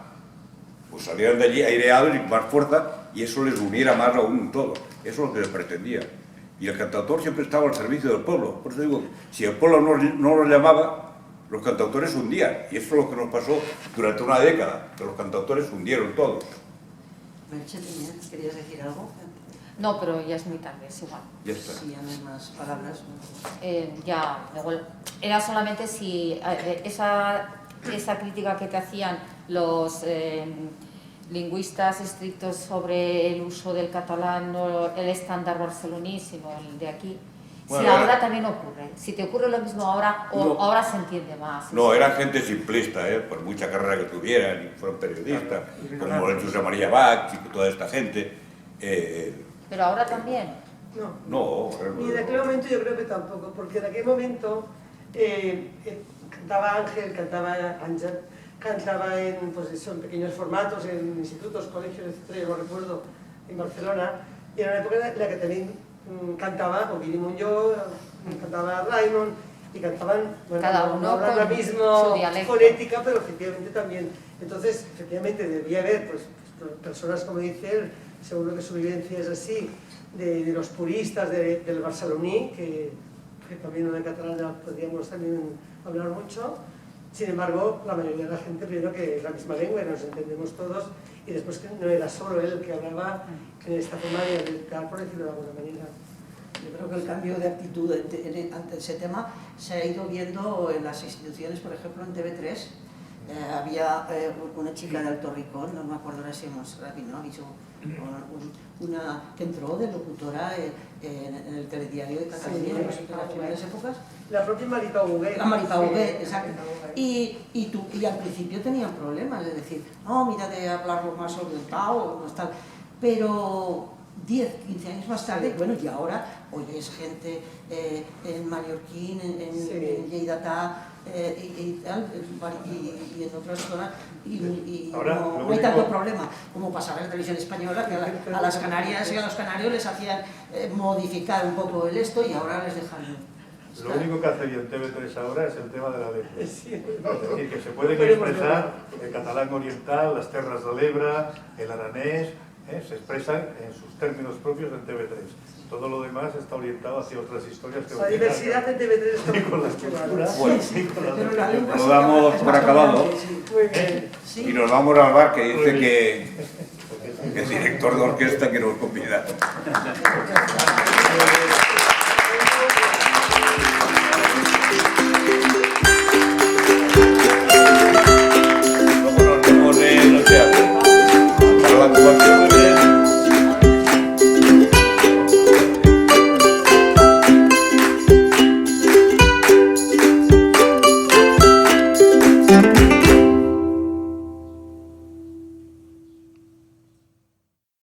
pues salieran de allí aireados y con más fuerza, y eso les uniera más aún todo. Eso es lo que se pretendía. Y el cantautor siempre estaba al servicio del pueblo. Por eso digo, si el pueblo no los llamaba, los cantautores se hundían. Y eso es lo que nos pasó durante una década, que los cantautores se hundieron todos. Merche, ¿querías decir algo? No, pero ya es muy tarde, es igual. Ya está. Si ya no hay más palabras. Era solamente si esa crítica que te hacían los lingüistas estrictos sobre el uso del catalán, no el estándar barceloní, sino el de aquí. Bueno, si ahora también ocurre, si te ocurre lo mismo ahora, o no, ahora se entiende más. No, eran gente simplista, por mucha carrera que tuvieran, y fueron periodistas, como el Josep María Bach y toda esta gente. Pero ahora también. No, y en aquel momento yo creo que tampoco, porque en aquel momento cantaba Ángel, cantaba Ángel, cantaba en, pues eso, en pequeños formatos, en institutos, colegios, etc., yo lo recuerdo, en Barcelona, y era una época en la que también cantaba Ovidi Muñoz, cantaba Raymond, y cantaban, bueno, cada uno no con la misma su dialecto. fonética, pero efectivamente también. Entonces, efectivamente, debía haber pues, personas, como dice él, seguro que su vivencia es así, de los puristas del barceloní, que también en catalán podríamos también hablar mucho. Sin embargo, la mayoría de la gente, primero que es la misma lengua y nos entendemos todos, y después que no era solo él el que hablaba en esta forma de dedicar, por decirlo de alguna manera. Yo creo que el cambio de actitud ante ese tema se ha ido viendo en las instituciones, por ejemplo en TV3. Había una chica de Alto Ricón, no me acuerdo ahora si hemos visto, una que entró de locutora en el telediario de Cataluña en las primeras épocas. La propia Maripau Huguet. La Maripau Huguet, exacto. Y al principio tenían problemas, es decir, no, mira de hablarlo más orientado, más tal. Pero 10, 15 años más tarde, bueno, y ahora oyes gente en mallorquín, en lleidatà, y en otras zonas, y no hay tanto problema como pasaba en la televisión española, que a las Canarias y a los canarios les hacían modificar un poco el esto y ahora les dejan. Lo único que hace bien TV3 ahora es el tema de la lengua. Sí. Es decir, que se pueden expresar el catalán oriental, las terras de l'Ebre, el aranés, se expresan en sus términos propios en TV3. Todo lo demás está orientado hacia otras historias que... La diversidad de TV3 está muy con la cultura, Bueno, lo damos por acabado muy bien. y nos vamos al bar, que dice que el director de orquesta que nos convida.